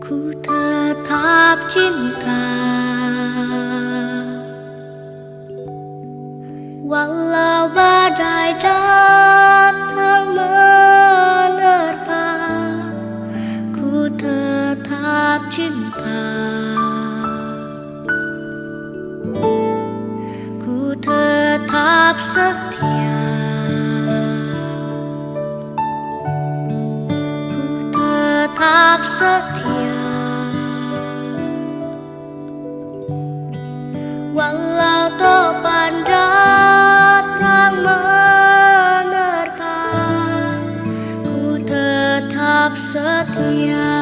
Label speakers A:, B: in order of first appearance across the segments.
A: Ku tetap cinta, walau badai datang menerpa. Ku tetap cinta, ku tetap setia, ku tetap setia. Walau topan datang menerpa, ku tetap setia.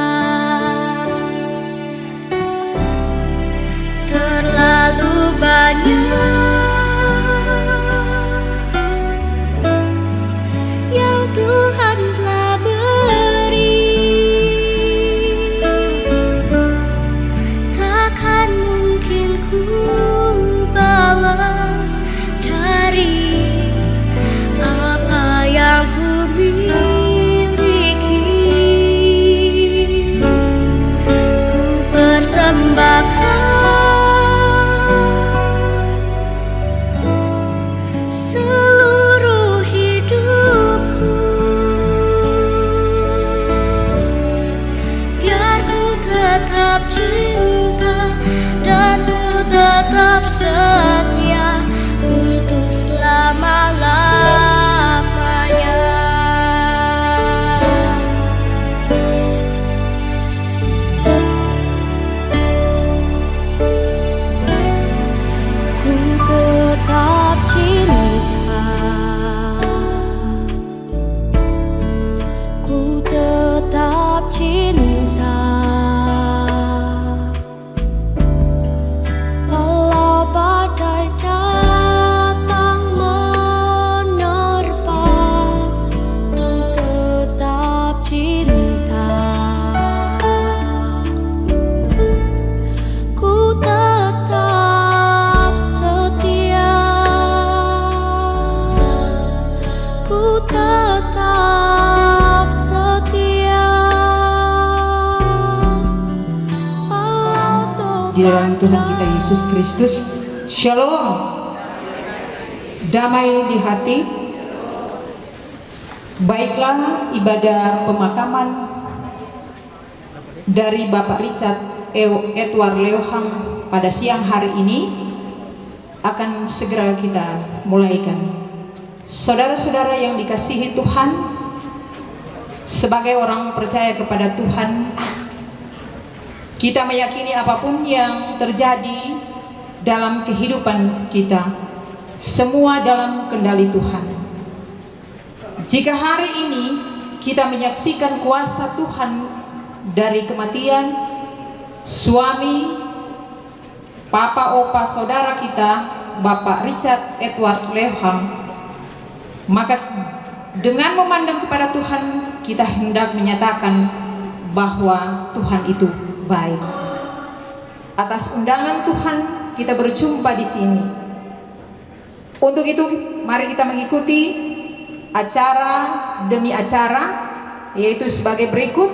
A: Terlalu banyak yang Tuhan telah beri, takkan mungkin ku balas dari apa yang ku miliki. Ku persembahkan seluruh hidupku, biar ku tetap cinta dan ku tetap setia untuk selama-lamanya. Ku tetap cinta, ku tetap cinta, walau badai datang menerpa. Ku tetap cinta, ku tetap setia, ku tetap setia. Walau
B: Di dalam Tuhan kita Yesus Kristus, Shalom, damai di hati. Baiklah, ibadah pemakaman dari Bapak Richard Edward Leohang pada siang hari ini akan segera kita mulaikan. Saudara-saudara yang dikasihi Tuhan, sebagai orang percaya kepada Tuhan, kita meyakini apapun yang terjadi dalam kehidupan kita, semua dalam kendali Tuhan. Jika hari ini kita menyaksikan kuasa Tuhan dari kematian suami, papa, opa, saudara kita, Bapak Richard Edward Leohang, maka dengan memandang kepada Tuhan, kita hendak menyatakan bahwa Tuhan itu baik. Atas undangan Tuhan kita berjumpa di sini. Untuk itu mari kita mengikuti acara demi acara, yaitu sebagai berikut.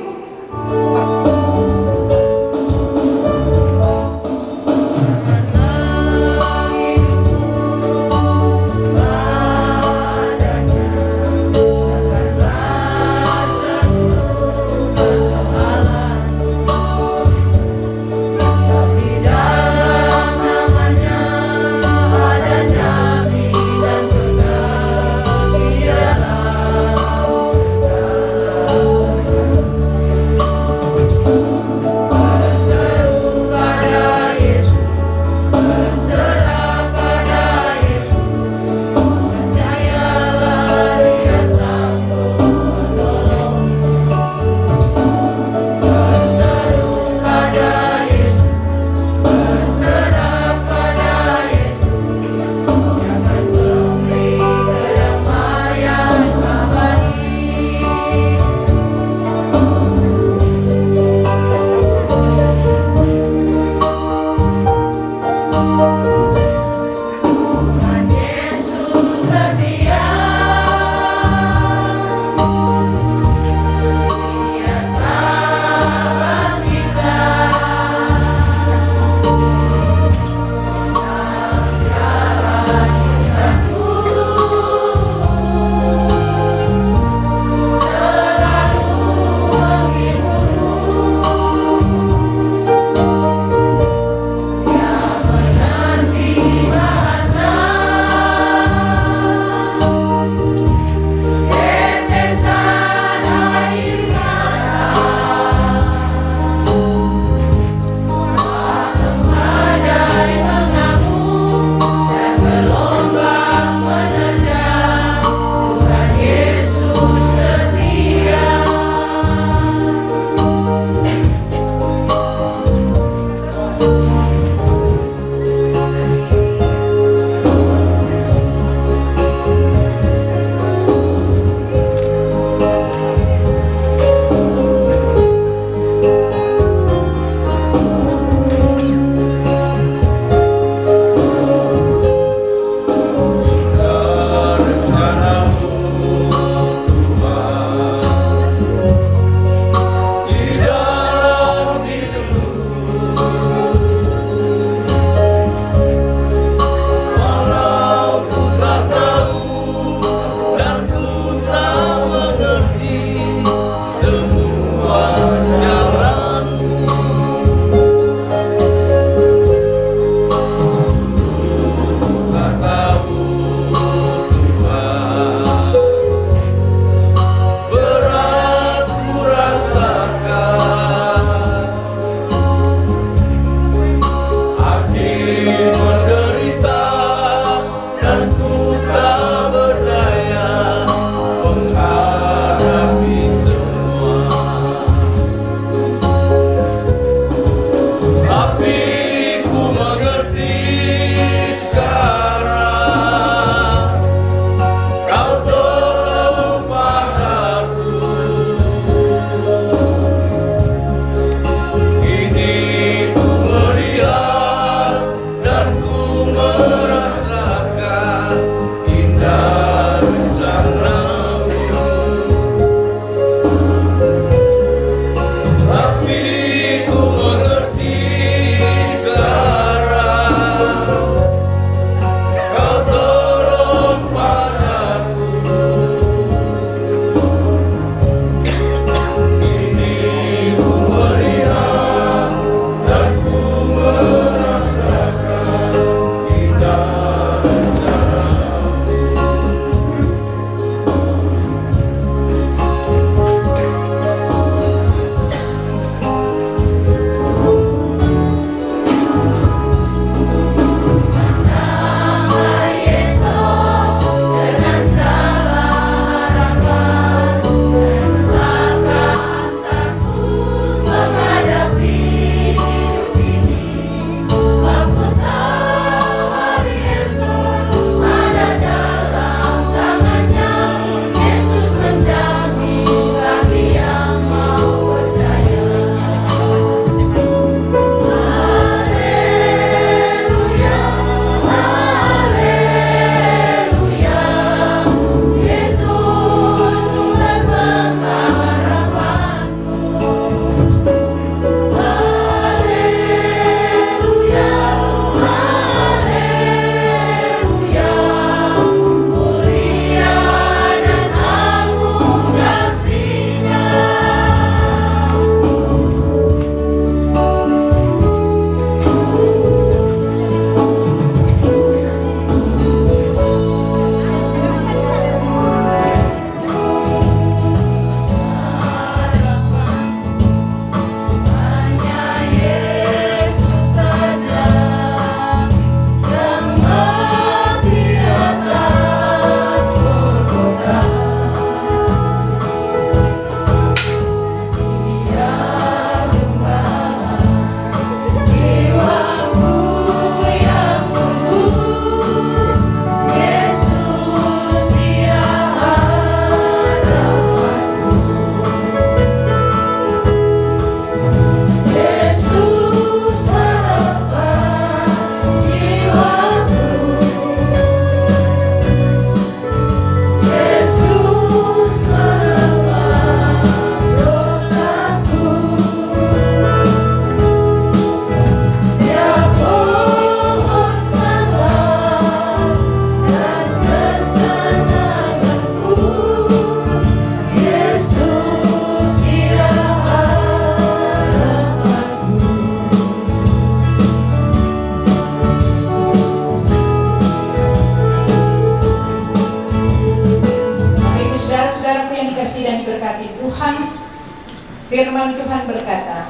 B: Firman Tuhan berkata,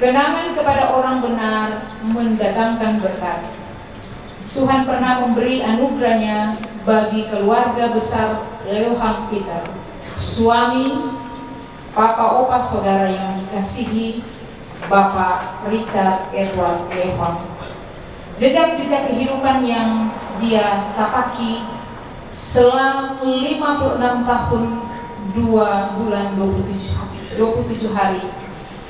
B: kenangan kepada orang benar mendatangkan berkat. Tuhan pernah memberi anugerahnya bagi keluarga besar Leo Hank Peter, suami, papa, opa, saudara yang dikasihi, Bapak Richard Edward Leo Hank. Jejak-jejak kehidupan yang dia tapaki selama 56 tahun 2 bulan 27 hari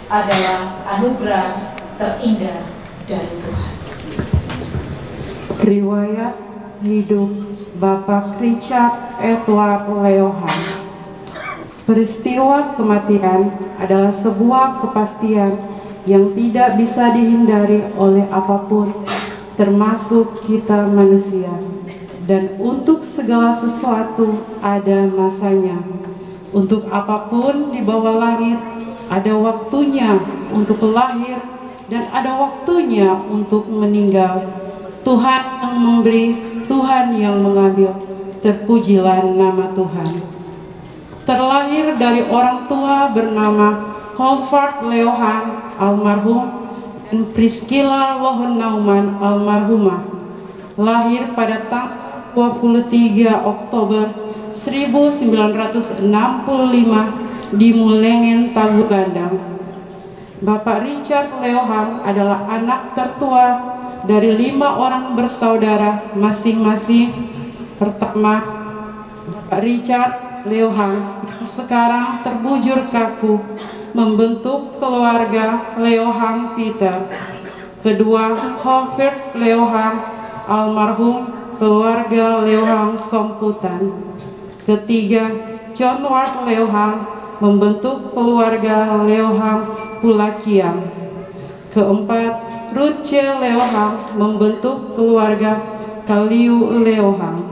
B: adalah anugerah terindah dari Tuhan.
C: Riwayat hidup Bapak Richard Edward Leo Hank. Peristiwa kematian adalah sebuah kepastian yang tidak bisa dihindari oleh apapun, termasuk kita manusia. Dan untuk segala sesuatu ada masanya. Untuk apapun di bawah langit ada waktunya untuk lahir dan ada waktunya untuk meninggal. Tuhan yang memberi, Tuhan yang mengambil. Terpujilah nama Tuhan. Terlahir dari orang tua bernama Howard Leo Hank almarhum dan Priscilla Lohon Nauman almarhumah. Lahir pada tanggal 23 Oktober 1965 di Mulengen, Tagulandang. Bapak Richard Leo Hank adalah anak tertua dari 5 orang bersaudara masing-masing. Pertama, Bapak Richard Leo Hank sekarang terbujur kaku membentuk keluarga Leo Hank Peter. Kedua, Howard Leo Hank almarhum, keluarga Leo Hank Somputan. Ketiga, John Ward Leo Hank membentuk keluarga Leo Hank Pulakiam. Keempat, Ruth C. Leo Hank membentuk keluarga Kaliu Leo Hank.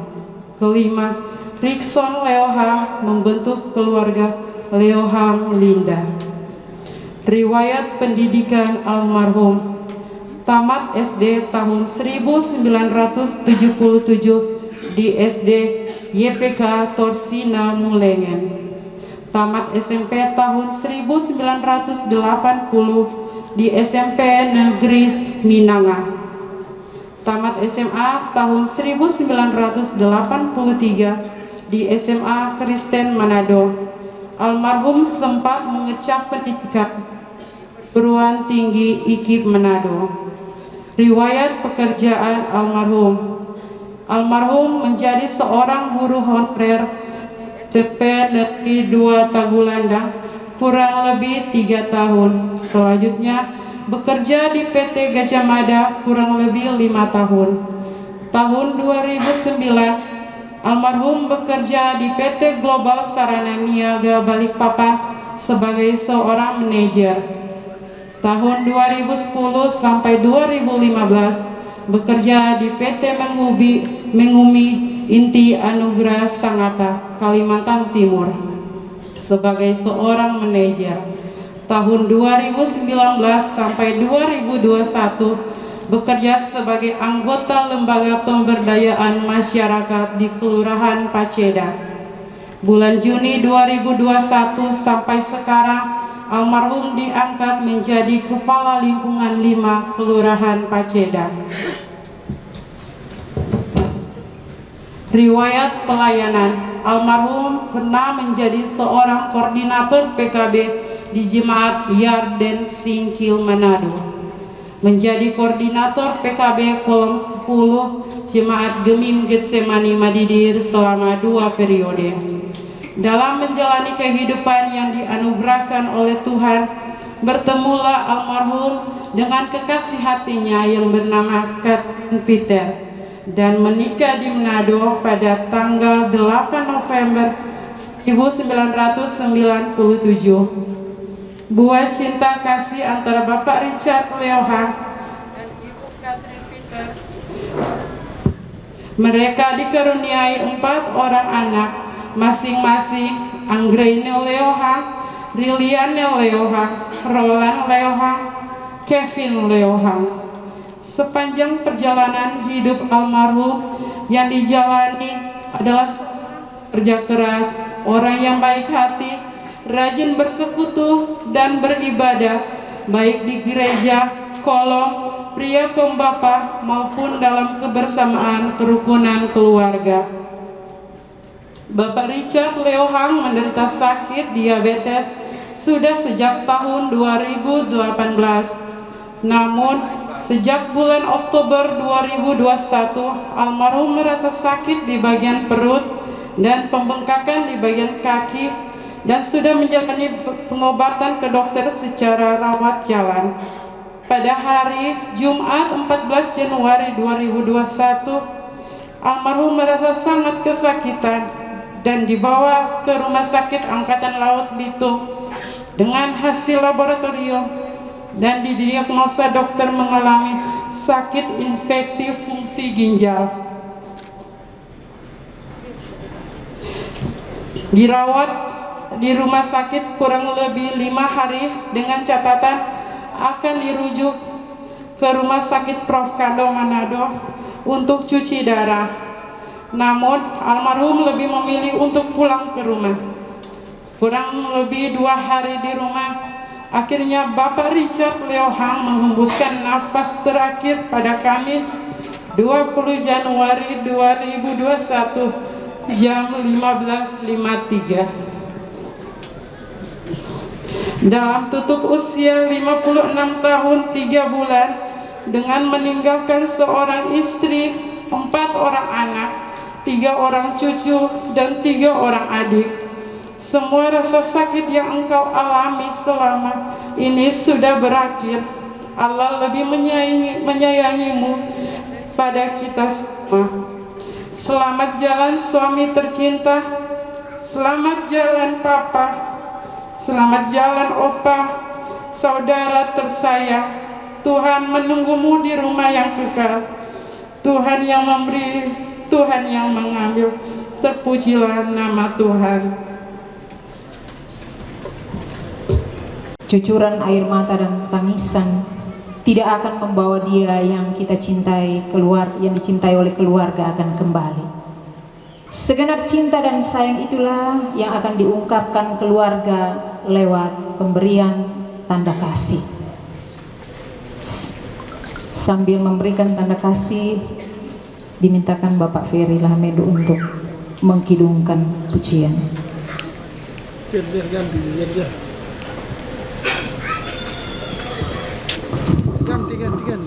C: Kelima, Rickson Leo Hank membentuk keluarga Leo Hank Linda. Riwayat pendidikan almarhum: tamat SD tahun 1977 di SD YPK Torsina Mulengen. Tamat SMP tahun 1980 di SMP Negeri Minanga. Tamat SMA tahun 1983 di SMA Kristen Manado. Almarhum sempat mengecap pendidikan perguruan tinggi IKIP Manado. Riwayat pekerjaan almarhum: almarhum menjadi seorang guru honorer SMP Negeri 2 Tagulandang kurang lebih 3 tahun. Selanjutnya bekerja di PT Gajah Mada kurang lebih 5 tahun. Tahun 2009 almarhum bekerja di PT Global Sarana Niaga Balikpapan sebagai seorang manajer. Tahun 2010 sampai 2015 bekerja di PT Mengumi Inti Anugerah Sangatta, Kalimantan Timur sebagai seorang manajer. Tahun 2019 sampai 2021 bekerja sebagai anggota Lembaga Pemberdayaan Masyarakat di Kelurahan Paceda. Bulan Juni 2021 sampai sekarang almarhum diangkat menjadi Kepala Lingkungan 5 Kelurahan Paceda. Riwayat pelayanan: almarhum pernah menjadi seorang koordinator PKB di Jemaat Yarden Singkil Manado, menjadi koordinator PKB Kolom 10 Jemaat Gemim Getsemani Madidir selama 2 periode. Dalam menjalani kehidupan yang dianugerahkan oleh Tuhan, bertemulah almarhum dengan kekasih hatinya yang bernama Catherine Peter dan menikah di Manado pada tanggal 8 November 1997. Buah cinta kasih antara Bapak Richard Leo Hank dan Ibu Catherine Peter. Mereka dikaruniai 4 orang anak, masing-masing Anggraine Leo Hank, Liliane Leo Hank, Roland Leo Hank, Kevin Leo Hank. Sepanjang perjalanan hidup almarhum yang dijalani adalah kerja keras, orang yang baik hati, rajin bersekutu dan beribadah, baik di gereja, kolom, pria kaum bapa, maupun dalam kebersamaan kerukunan keluarga. Bapak Richard Leo Hang menderita sakit diabetes sudah sejak tahun 2018. Namun, sejak bulan Oktober 2021, almarhum merasa sakit di bagian perut dan pembengkakan di bagian kaki dan sudah menjalani pengobatan ke dokter secara rawat jalan. Pada hari Jumat 14 Januari 2021, almarhum merasa sangat kesakitan dan dibawa ke Rumah Sakit Angkatan Laut Bitung dengan hasil laboratorium dan didiagnosa dokter mengalami sakit infeksi fungsi ginjal. Dirawat di rumah sakit kurang lebih 5 hari dengan catatan akan dirujuk ke Rumah Sakit Prof. Kando Manado untuk cuci darah. Namun almarhum lebih memilih untuk pulang ke rumah. Kurang lebih 2 hari di rumah, akhirnya Bapak Richard Leo Hang menghembuskan nafas terakhir pada Kamis 20 Januari 2021 jam 15.53. Dalam tutup usia 56 tahun 3 bulan dengan meninggalkan seorang istri, 4 orang anak, 3 orang cucu, dan 3 orang adik. Semua rasa sakit yang engkau alami selama ini sudah berakhir. Allah lebih menyayangimu pada kita semua. Selamat jalan suami tercinta, selamat jalan papa, selamat jalan opa, saudara tersayang. Tuhan menunggumu di rumah yang kekal. Tuhan yang memberi, Tuhan yang mengambil. Terpujilah nama Tuhan.
B: Cucuran air mata dan tangisan tidak akan membawa dia yang kita cintai yang dicintai oleh keluarga akan kembali. Segenap cinta dan sayang itulah yang akan diungkapkan keluarga lewat pemberian tanda kasih. Sambil memberikan tanda kasih, dimintakan Bapak Ferry Lamedo untuk mengkidungkan pujian.
D: Ganti.
E: Akan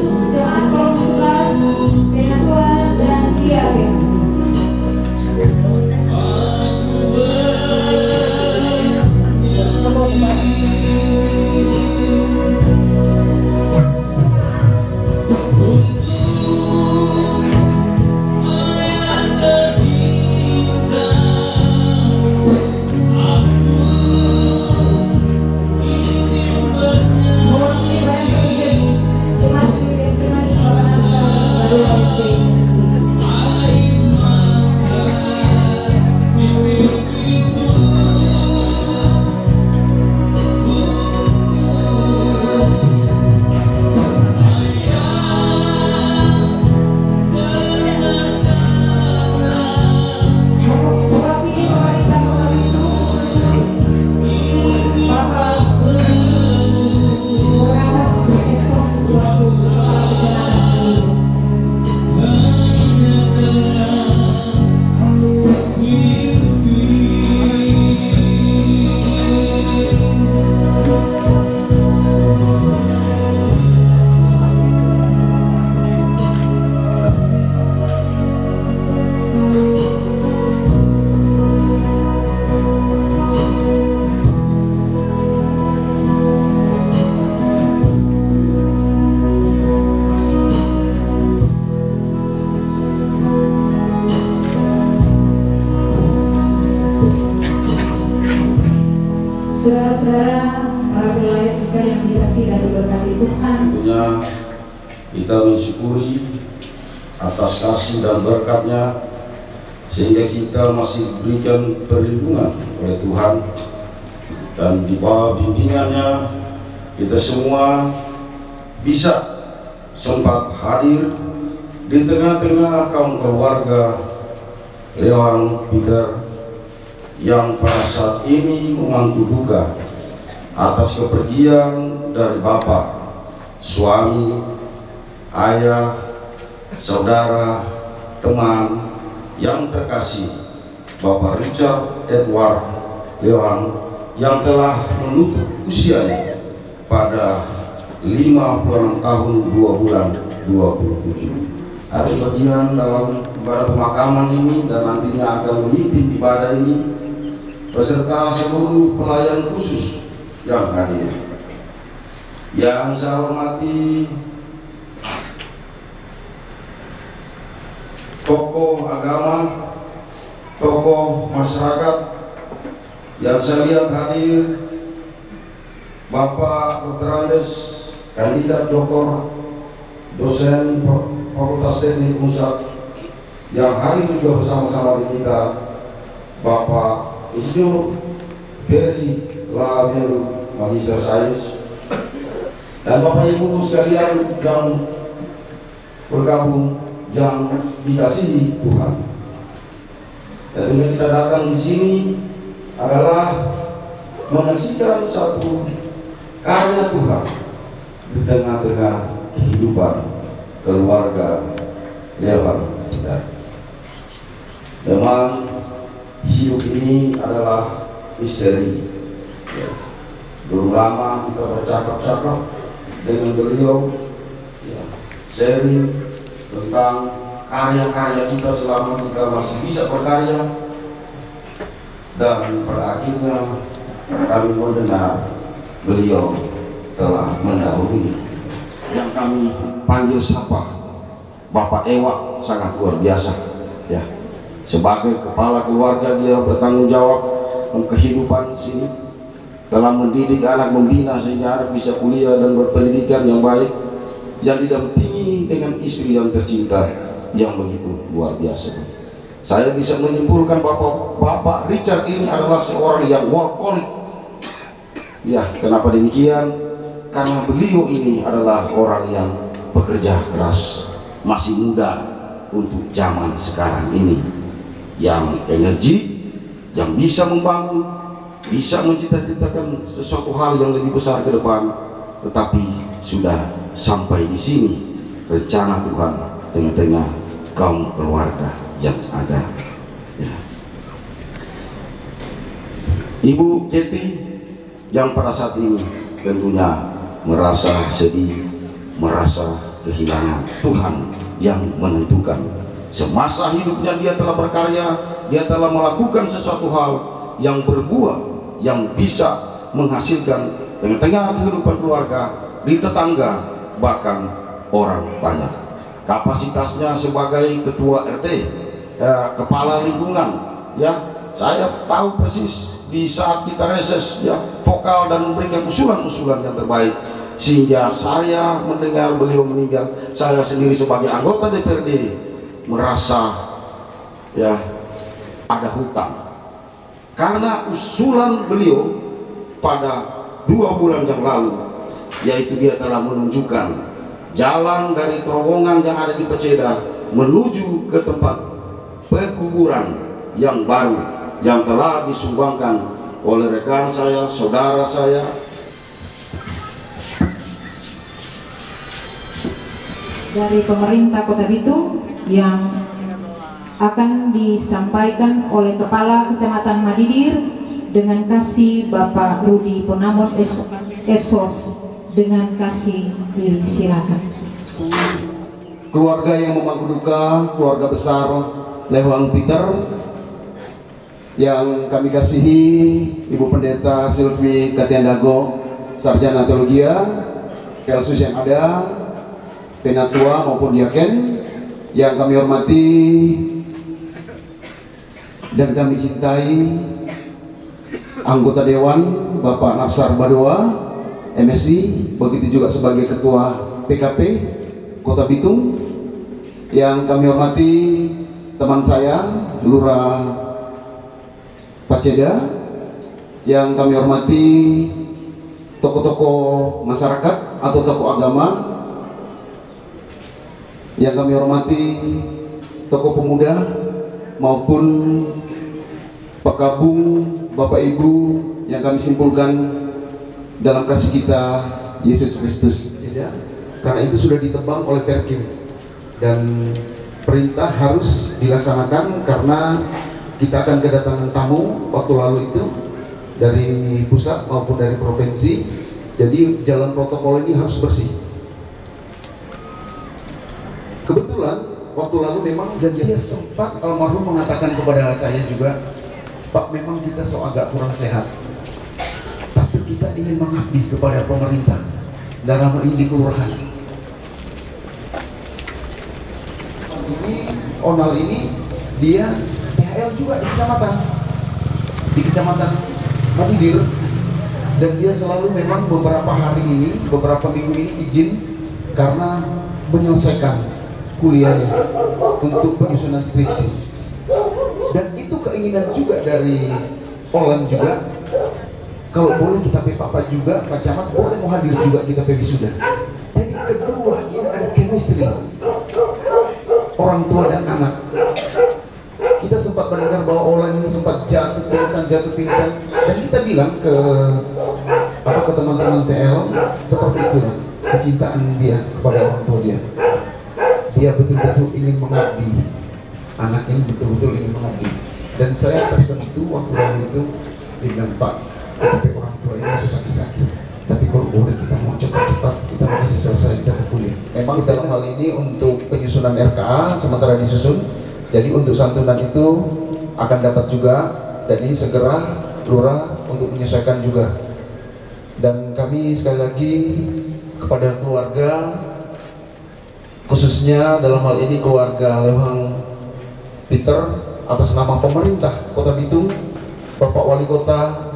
B: Yesus dengan kolom 11 Penatua dan Tiaga. Saudara-saudara, para wilayah kita yang dikasihi dan diberkati Tuhan,
E: tentunya kita mensyukuri atas kasih dan berkat-Nya sehingga kita masih diberikan perlindungan oleh Tuhan, dan di bawah bimbingannya kita semua bisa sempat hadir di tengah-tengah kaum keluarga Leon Peter yang pada saat ini mengaku duka atas kepergian dari bapak, suami, ayah, saudara, teman yang terkasih, Bapak Richard Edward Leon, yang telah menutup usianya pada 56 tahun 2 bulan 27. Ada bagian dalam ibadah pemakaman ini dan nantinya akan memimpin ibadah ini beserta seluruh pelayan khusus yang hadir. Yang saya hormati tokoh agama, tokoh masyarakat yang saya lihat hadir, Bapak Dr. Andes, kandidat doktor, dosen Fakultas Teknik Pusat, yang hadir juga bersama-sama dengan kita, Bapak Insinyur Ferry Lameru, Magister Sains, dan Bapak Ibu sekalian yang bergabung yang dikasihi Tuhan. Dan yang kita datang di sini adalah menyaksikan satu karya Tuhan di tengah-tengah kehidupan keluarga Leon kita. Memang hidup ini adalah misteri. Belum lama kita bercakap-cakap dengan beliau, sharing tentang karya-karya kita selama kita masih bisa berkarya, dan pada akhirnya kami mendengar beliau telah mendahului. Yang kami panggil sapa Bapak Ewa sangat luar biasa, ya. Sebagai kepala keluarga dia bertanggung jawab dalam kehidupan sini, dalam mendidik anak, membina sehingga anak bisa kuliah dan berpendidikan yang baik, yang didampingi dengan istri yang tercinta yang begitu luar biasa. Saya bisa menyimpulkan Bapak Richard ini adalah seorang yang workaholic. Ya, kenapa demikian? Karena beliau ini adalah orang yang bekerja keras, masih muda untuk zaman sekarang ini, yang energi, yang bisa membangun, bisa mencita-citakan sesuatu hal yang lebih besar ke depan, tetapi sudah sampai di sini rencana Tuhan tengah-tengah kaum keluarga yang ada. Ya. Ibu Keti yang pada saat ini tentunya merasa sedih, merasa kehilangan. Tuhan yang menentukan. Semasa hidupnya dia telah berkarya, dia telah melakukan sesuatu hal yang berbuah, yang bisa menghasilkan di tengah kehidupan keluarga, di tetangga, bahkan orang banyak. Kapasitasnya sebagai ketua RT, kepala lingkungan, ya saya tahu persis di saat kita reses, ya vokal dan memberikan usulan-usulan yang terbaik, sehingga saya mendengar beliau meninggal, saya sendiri sebagai anggota DPRD merasa ya ada hutang karena usulan beliau pada 2 bulan yang lalu, yaitu dia telah menunjukkan jalan dari terowongan yang ada di Peceda menuju ke tempat pekuburan yang baru yang telah disumbangkan oleh rekan saya, saudara saya.
B: Dari pemerintah Kota Bitung yang akan disampaikan oleh Kepala Kecamatan Madidir dengan kasih Bapak Rudi Ponamon Esos. Dengan kasih disilakan.
F: Keluarga yang memangku duka, keluarga besar Lewang Peter yang kami kasihi, Ibu Pendeta Silvi Katiandago, Sarjana Teologia, Kelsus yang ada, Penatua maupun Diaken yang kami hormati dan kami cintai, anggota Dewan Bapak Nafsar Badoa MSI, begitu juga sebagai Ketua PKP Kota Bitung yang kami hormati teman saya Lurah Paceda, yang kami hormati tokoh-tokoh masyarakat atau tokoh agama, yang kami hormati tokoh pemuda maupun pekabung Bapak Ibu yang kami simpulkan dalam kasih kita Yesus Kristus. Karena itu sudah ditebang oleh Perkim dan perintah harus dilaksanakan karena kita akan kedatangan tamu waktu lalu itu dari pusat maupun dari provinsi. Jadi jalan protokol ini harus bersih. Kebetulan waktu lalu memang dan dia sempat almarhum mengatakan kepada saya juga, Pak, memang kita agak kurang sehat, tapi kita ingin mengabdi kepada pemerintah dalam hal ini di kelurahan. Ini Onal ini dia PHL juga di kecamatan Madidir, dan dia selalu memang beberapa hari ini, beberapa minggu ini izin karena menyelesaikan kuliahnya untuk penyusunan skripsi. Dan itu keinginan juga dari Olan juga, kalau boleh kita Papa juga, Pak Camat boleh mau hadir juga kita wisuda. Jadi kedua ini ada chemistry orang tua dan anak. Kita sempat mendengar bahwa Olan ini sempat jatuh pingsan, dan kita bilang ke teman-teman TL seperti itu, kecintaan dia kepada orang tua dia. Dia betul-betul ingin mengabdi, anak ini betul-betul ingin mengabdi. Dan saya tersentuh waktu lalu itu dengan Pak, tapi orang tua ini susah sakit. Tapi kalau boleh kita mau cepat-cepat, kita masih selesai kita kuliah. Memang dalam hal ini untuk penyusunan RKA sementara disusun. Jadi untuk santunan itu akan dapat juga, dan ini segera Lurah untuk menyesuaikan juga. Dan kami sekali lagi kepada keluarga, khususnya dalam hal ini keluarga Lewang Peter, atas nama pemerintah Kota Bitung, Bapak Wali Kota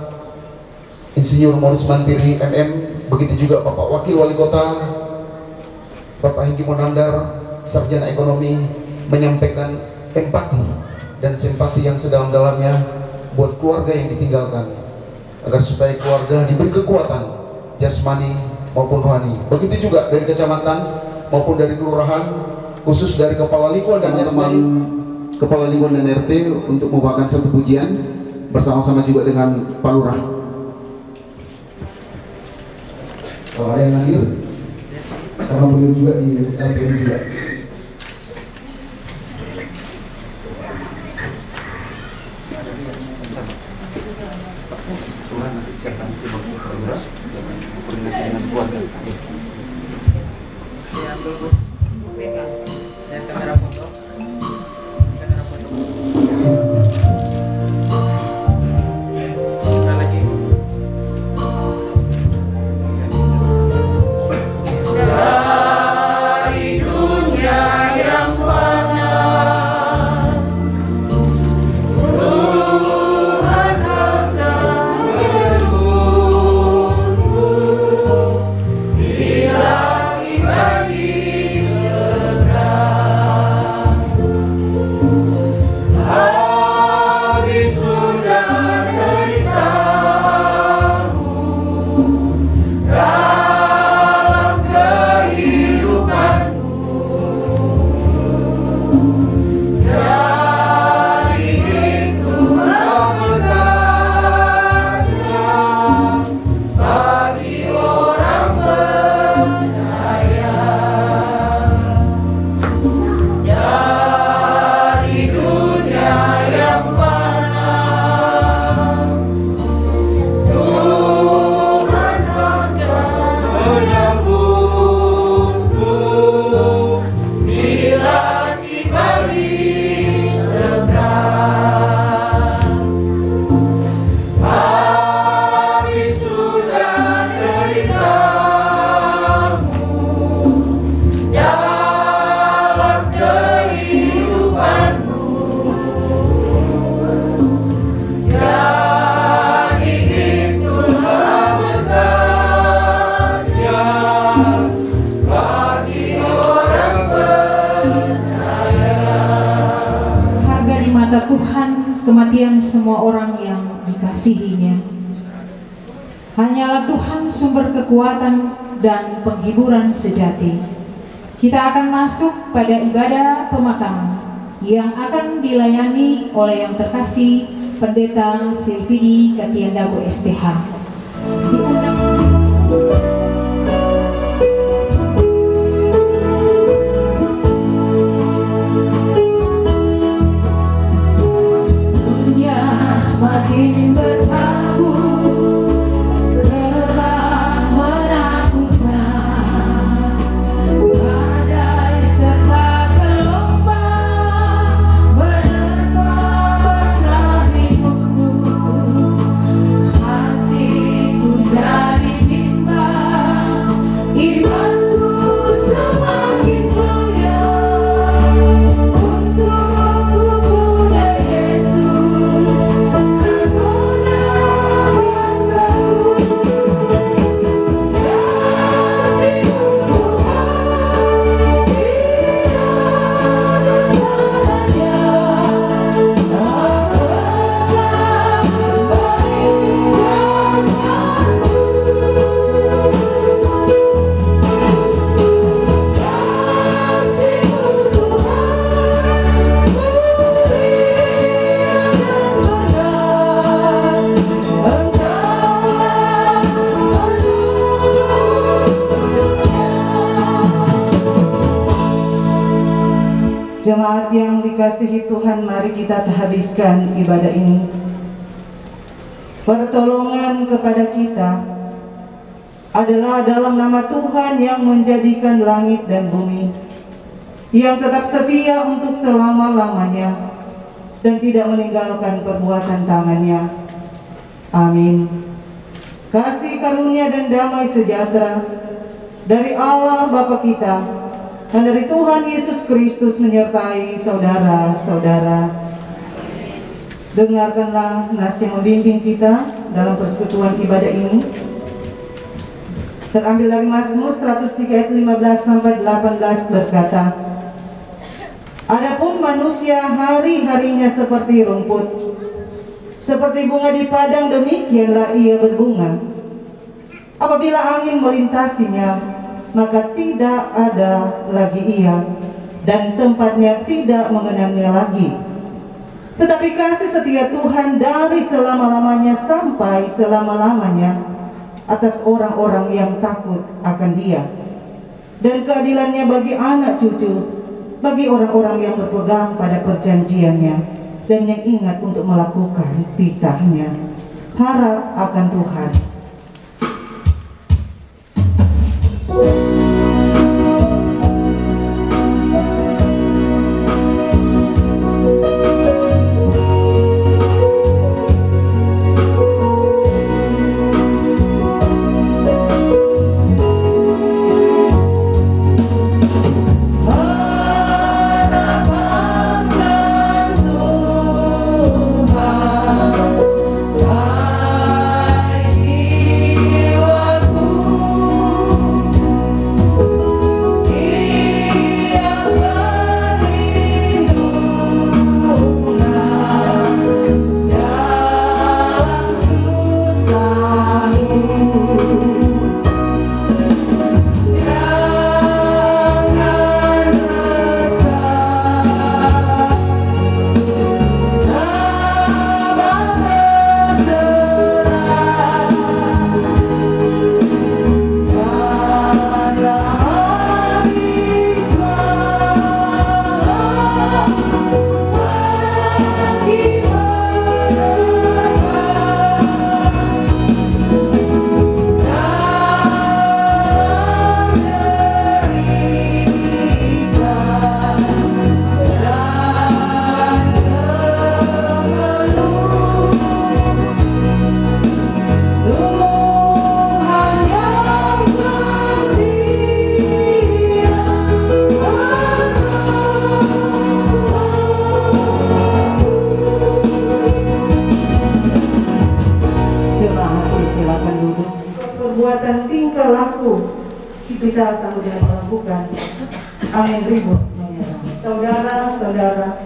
F: Insinyur Morris Mantiri MM, begitu juga Bapak Wakil Wali Kota Bapak Hengki Monandar, Sarjana Ekonomi, menyampaikan empati dan simpati yang sedalam-dalamnya buat keluarga yang ditinggalkan, agar supaya keluarga diberi kekuatan jasmani maupun rohani. Begitu juga dari kecamatan maupun dari kelurahan, khusus dari Kepala Lingkungan dan teman Kepala Lingkungan dan RT untuk membawakan satu pujian bersama-sama juga dengan Pak Lurah. Kalau ada yang hadir, karena beliau juga di LPM juga.
G: Nanti siapkan itu koordinasi dengan keluarga.
B: Tuhan kematian semua orang yang dikasihinya. Hanyalah Tuhan sumber kekuatan dan penghiburan sejati. Kita akan masuk pada ibadah pemakaman yang akan dilayani oleh yang terkasih Pendeta Silvidi Katiandago STH.
A: Semakin berkabut, gelap menakutkan, badai serta gelombang menerpa bahtera-Mu. Hatiku jadi bimbang, imanku semakin goyah untuk kepada Yesus.
G: Jemaat yang dikasihi Tuhan, mari kita habiskan ibadah ini. Pertolongan kepada kita adalah dalam nama Tuhan yang menjadikan langit dan bumi, yang tetap setia untuk selama-lamanya dan tidak meninggalkan perbuatan tangannya. Amin. Kasih karunia dan damai sejahtera dari Allah Bapa kita dan dari Tuhan Yesus Kristus menyertai saudara-saudara. Dengarkanlah nas yang membimbing kita dalam persekutuan ibadah ini. Terambil dari Mazmur 103 ayat 15 sampai 18 berkata, adapun manusia hari-harinya seperti rumput, seperti bunga di padang, demikianlah ia berbunga. Apabila angin melintasinya, maka tidak ada lagi ia, dan tempatnya tidak mengenangnya lagi. Tetapi kasih setia Tuhan dari selama-lamanya sampai selama-lamanya atas orang-orang yang takut akan Dia, dan keadilannya bagi anak cucu, bagi orang-orang yang berpegang pada perjanjiannya dan yang ingat untuk melakukan titahnya. Harap akan Tuhan.
A: Tuhan, baik
G: kita sanggup dapat melakukan angin ribut menyerang. Saudara-saudara,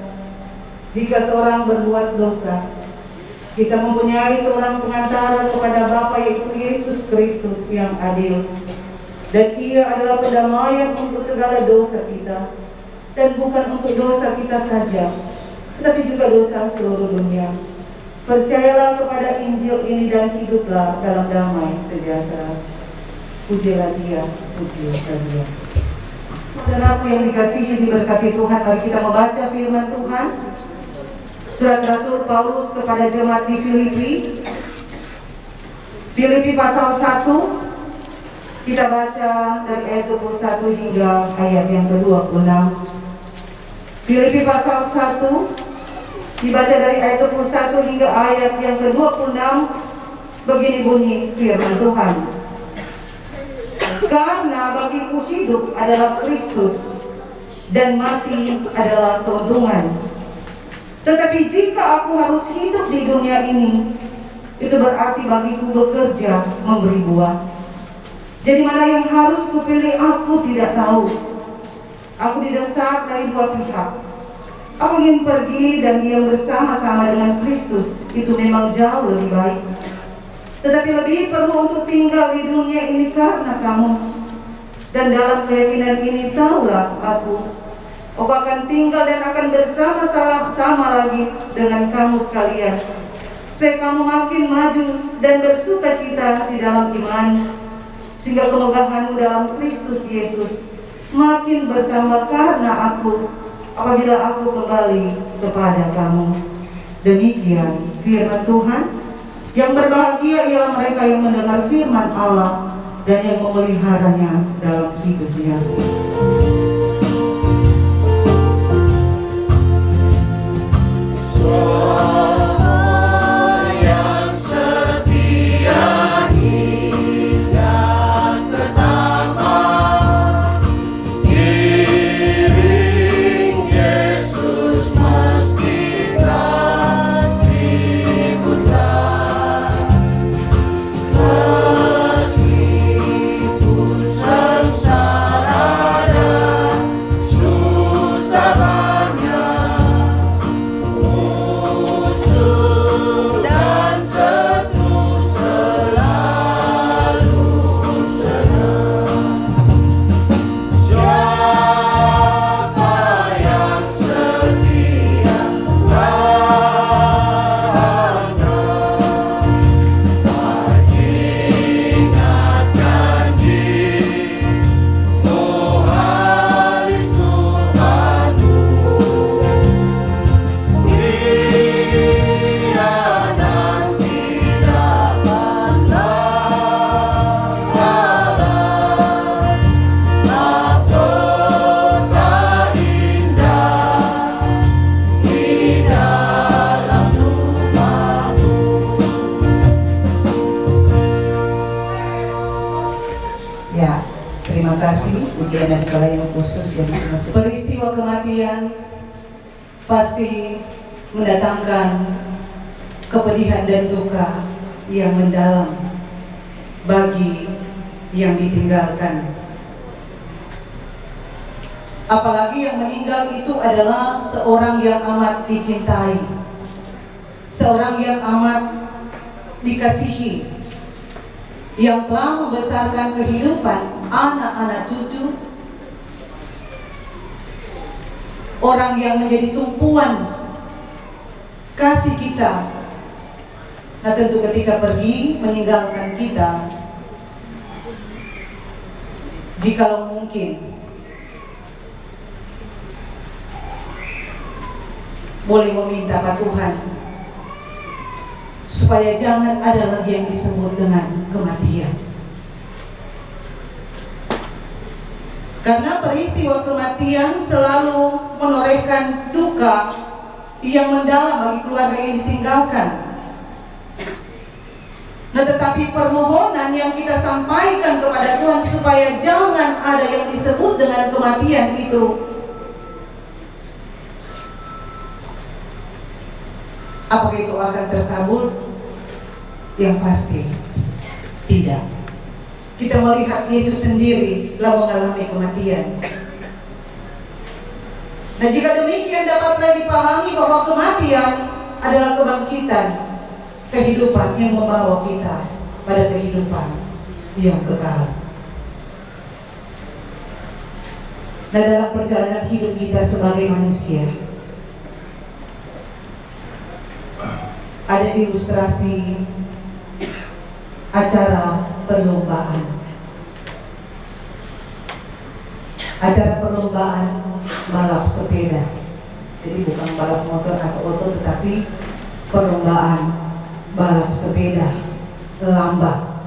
G: jika seorang berbuat dosa, kita mempunyai seorang pengantara kepada Bapa, yaitu Yesus Kristus yang adil, dan Ia adalah pendamaian untuk segala dosa kita, dan bukan untuk dosa kita saja, tetapi juga dosa seluruh dunia. Percayalah kepada Injil ini dan hiduplah dalam damai sejahtera. Pujilah Dia, pujilah Dia. Saudaraku yang dikasihi, diberkati Tuhan, mari kita membaca firman Tuhan. Surat Rasul Paulus kepada jemaat di Filipi pasal 1, kita baca dari ayat 21 hingga ayat yang ke-26. Filipi pasal 1 dibaca dari ayat 21 hingga ayat yang ke-26. Begini bunyi firman Tuhan. Karena bagiku hidup adalah Kristus dan mati adalah keuntungan. Tetapi jika aku harus hidup di dunia ini, itu berarti bagiku bekerja memberi buah. Jadi mana yang harus kupilih aku tidak tahu. Aku didesak dari dua pihak. Aku ingin pergi dan diam bersama-sama dengan Kristus. Itu memang jauh lebih baik. Tetapi lebih perlu untuk tinggal di dunia ini karena kamu. Dan dalam keyakinan ini tahulah aku akan tinggal dan akan bersama-sama lagi dengan kamu sekalian, supaya kamu makin maju dan bersuka cita di dalam iman, sehingga kemegahanmu dalam Kristus Yesus makin bertambah karena aku, apabila aku kembali kepada kamu. Demikian firman Tuhan. Yang berbahagia ialah mereka yang mendengar firman Allah dan yang memeliharanya dalam hidupnya. Pujian dan pelayan khusus yang masih. Peristiwa kematian pasti mendatangkan kepedihan dan duka yang mendalam bagi yang ditinggalkan. Apalagi yang meninggal itu adalah seorang yang amat dicintai, seorang yang amat dikasihi, yang telah membesarkan kehidupan anak-anak cucu, orang yang menjadi tumpuan kasih kita. Nah, tentu ketika pergi meninggalkan kita, jikalau mungkin boleh meminta Pak Tuhan supaya jangan ada lagi yang disebut dengan kematian. Karena peristiwa kematian selalu menorehkan duka yang mendalam bagi keluarga yang ditinggalkan. Nah, tetapi permohonan yang kita sampaikan kepada Tuhan supaya jangan ada yang disebut dengan kematian itu, apakah itu akan terkabul? Yang pasti tidak. kita melihat Yesus sendiri telah mengalami kematian. Nah, jika demikian dapatlah dipahami bahwa kematian adalah kebangkitan, kehidupan yang membawa kita pada kehidupan yang kekal. Nah, dalam perjalanan hidup kita sebagai manusia, ada ilustrasi acara perlombaan. Acara perlombaan balap sepeda. Jadi bukan balap motor atau oto, tetapi perlombaan balap sepeda lambat.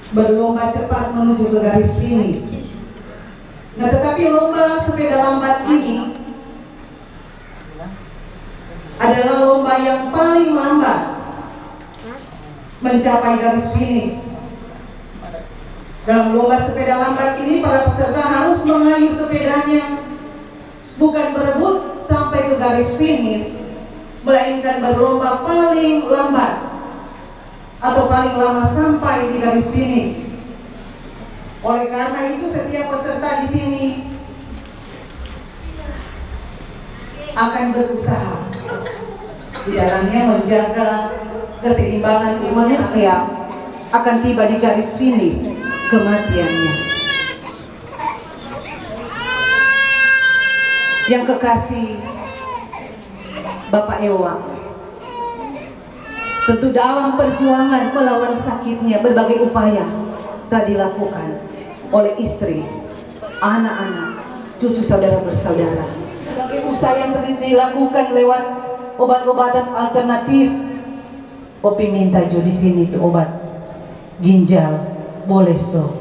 G: Berlomba cepat menuju ke garis finish. Nah, tetapi lomba sepeda lambat ini adalah lomba yang paling lambat mencapai garis finish. Dalam lomba sepeda lambat ini, para peserta harus mengayuh sepedanya bukan berebut sampai ke garis finish, melainkan berlomba paling lambat atau paling lama sampai di garis finish. Oleh karena itu, setiap peserta di sini akan berusaha di dalamnya menjaga keseimbangan manusia akan tiba di garis finish kematiannya. Yang kekasih Bapak Ewa, tentu dalam perjuangan melawan sakitnya berbagai upaya telah dilakukan oleh istri, anak-anak, cucu saudara bersaudara. Berbagai usaha yang telah dilakukan lewat obat-obatan alternatif. Popi minta Jo di sini tuh obat ginjal, Bolesto.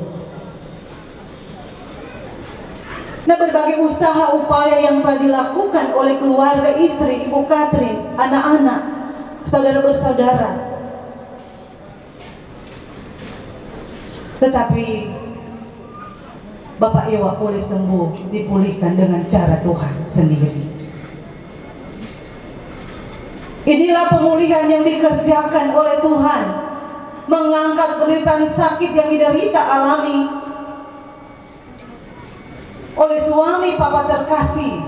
G: Nah, berbagai usaha upaya yang telah dilakukan oleh keluarga istri, Ibu Katrin, anak-anak, saudara bersaudara. Tetapi Bapak Ewa boleh sembuh, dipulihkan dengan cara Tuhan sendiri. Inilah pemulihan yang dikerjakan oleh Tuhan, mengangkat penderitaan sakit yang diderita alami oleh suami Papa terkasih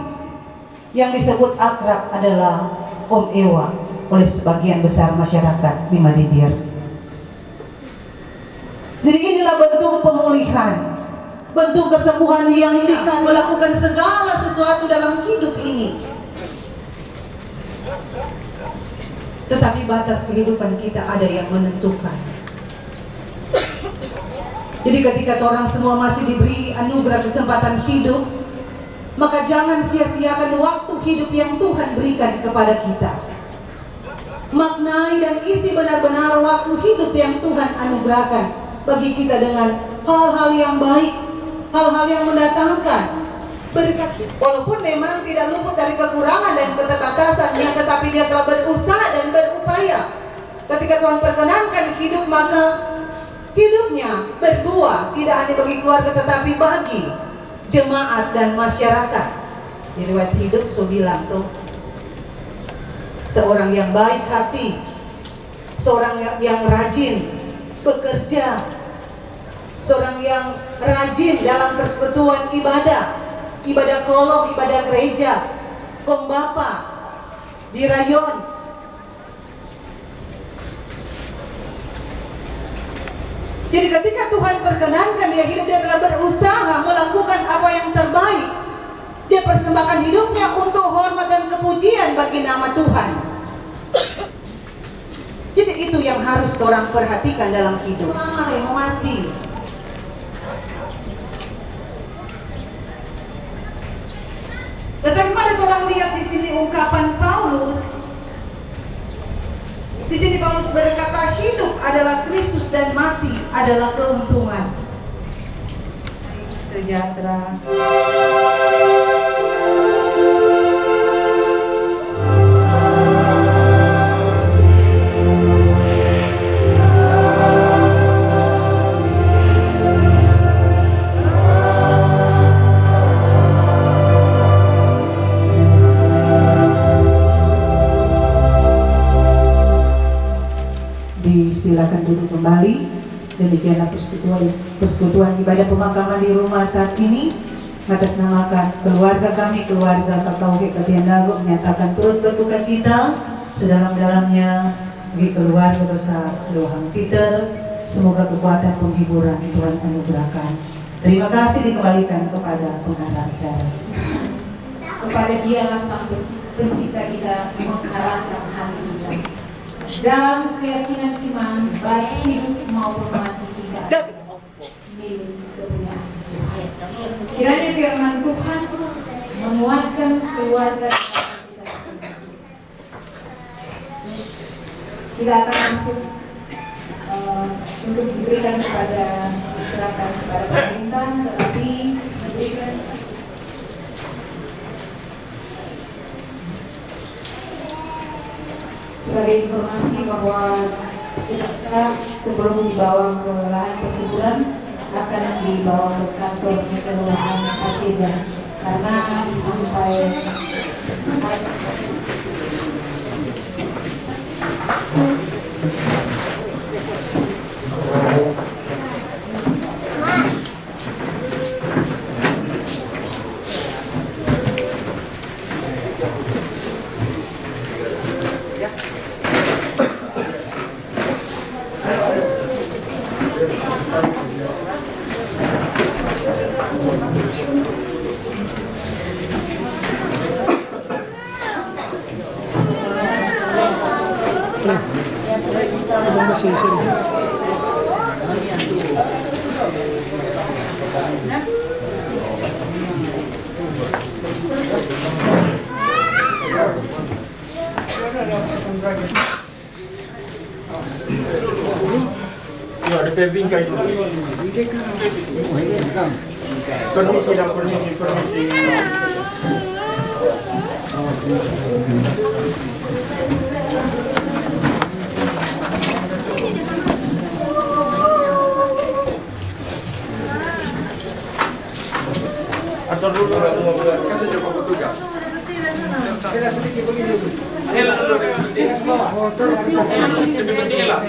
G: yang disebut akrab adalah Om Ewa oleh sebagian besar masyarakat di Madidir. Jadi inilah bentuk pemulihan, bentuk kesembuhan yang akan melakukan segala sesuatu dalam hidup ini. Tetapi batas kehidupan kita ada yang menentukan. Jadi ketika orang semua masih diberi anugerah kesempatan hidup, maka jangan sia-siakan waktu hidup yang Tuhan berikan kepada kita. Maknai dan isi benar-benar waktu hidup yang Tuhan anugerahkan bagi kita dengan hal-hal yang baik, hal-hal yang mendatangkan berkat. Walaupun memang tidak luput dari kekurangan dan keterbatasannya, tetapi dia telah berusaha dan berupaya. Ketika Tuhan perkenankan hidup, maka hidupnya berbuah tidak hanya bagi keluarga tetapi bagi jemaat dan masyarakat. Di riwayat hidup so bilang tuh, seorang yang baik hati, seorang yang rajin bekerja, seorang yang rajin dalam persekutuan ibadah, ibadah kolom, ibadah gereja, kombapa di rayon. Jadi ketika Tuhan perkenankan dia hidup, dia telah berusaha melakukan apa yang terbaik. Dia persembahkan hidupnya untuk hormat dan kepujian bagi nama Tuhan. Jadi itu yang harus orang perhatikan dalam hidup. Lama yang mati. Tetapi pada orang lihat di sini ungkapan Paulus. Di sini Paulus berkata hidup adalah Kristus dan mati adalah keuntungan. Sejahtera. silakan duduk kembali. Demikianlah persekutuan ibadah pemakaman di rumah saat ini. Atasnamakan keluarga kami, keluarga Kakauke Katiandago, menyatakan turut berduka cita sedalam-dalamnya bagi keluarga besar Lohang Peter. Semoga kekuatan penghiburan Tuhan anugerahkan. Terima kasih dikembalikan kepada pengarah acara.
B: Kepada Dialah Sang Pencipta kita mengarahkan hati kita dalam keyakinan iman, baik hidup maupun mati kita milik kebenaran. Kiranya firman Tuhan menguatkan keluarga kita sendiri. Kita akan masuk untuk diberikan kepada diserahkan kepada pemerintah, tetapi diberikan sebagai informasi bahwa sebelum dibawa ke lahan perkuburan akan dibawa ke kantor kelurahan Paseban karena sampai
H: Atur dulu, kasih coba petugas. Kita sedikit begini. Hela dulu lebih penting lah.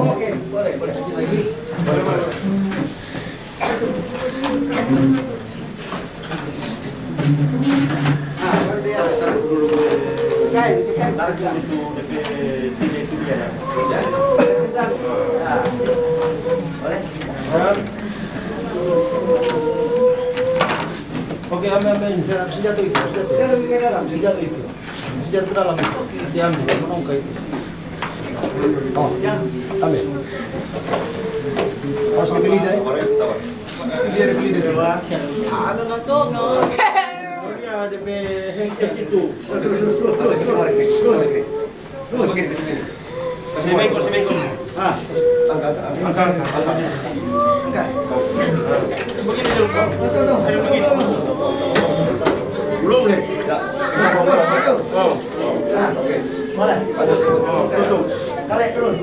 H: Oke, boleh lagi. Boleh. Oke, ambil senjata itu. Senjata dalam. Diambil, menongkai itu. Oh, ambil. Harus ambil lidah. Biar beli di luar. Ada nonton. Ya, DP handset itu. Terus. Kasih mengkor. Ah, angkat. Begini dulu. Ayo begini. Belum deh. Oh. Oke. Mana? Tutup. Kali turun.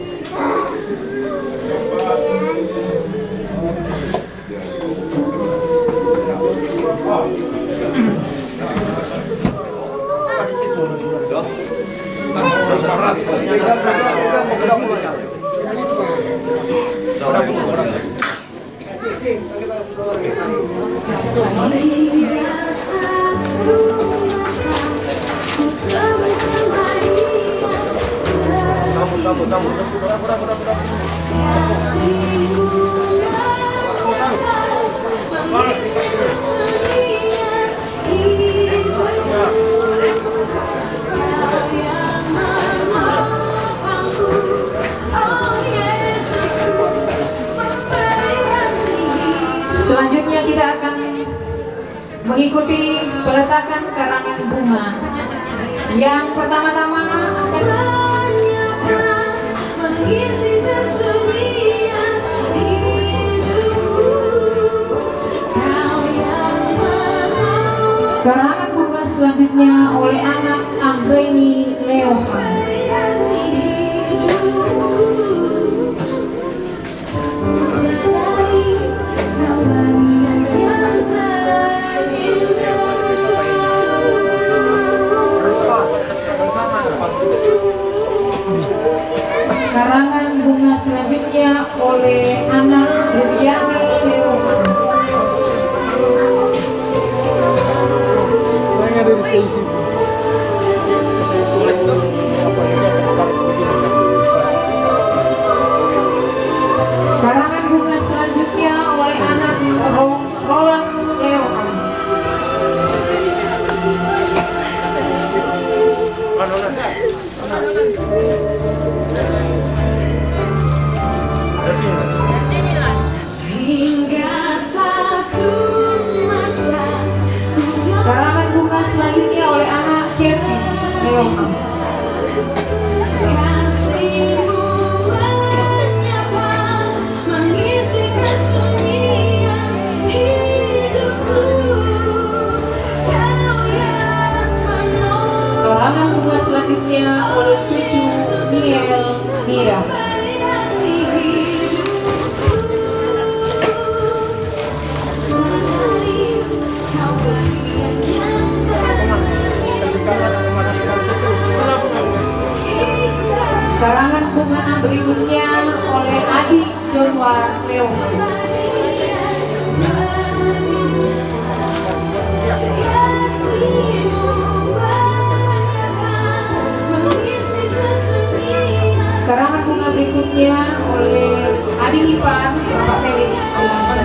B: Selanjutnya kita akan mengikuti peletakan karangan bunga. Yang pertama-tama
A: mengisi kesunyian hidupku, kau yang menolong.
B: karangan bunga selanjutnya oleh anak Anggreni Leohan. berikutnya oleh adik Joshua Leo. Karangan bunga berikutnya oleh adik ipar Bapak Felix Alonso.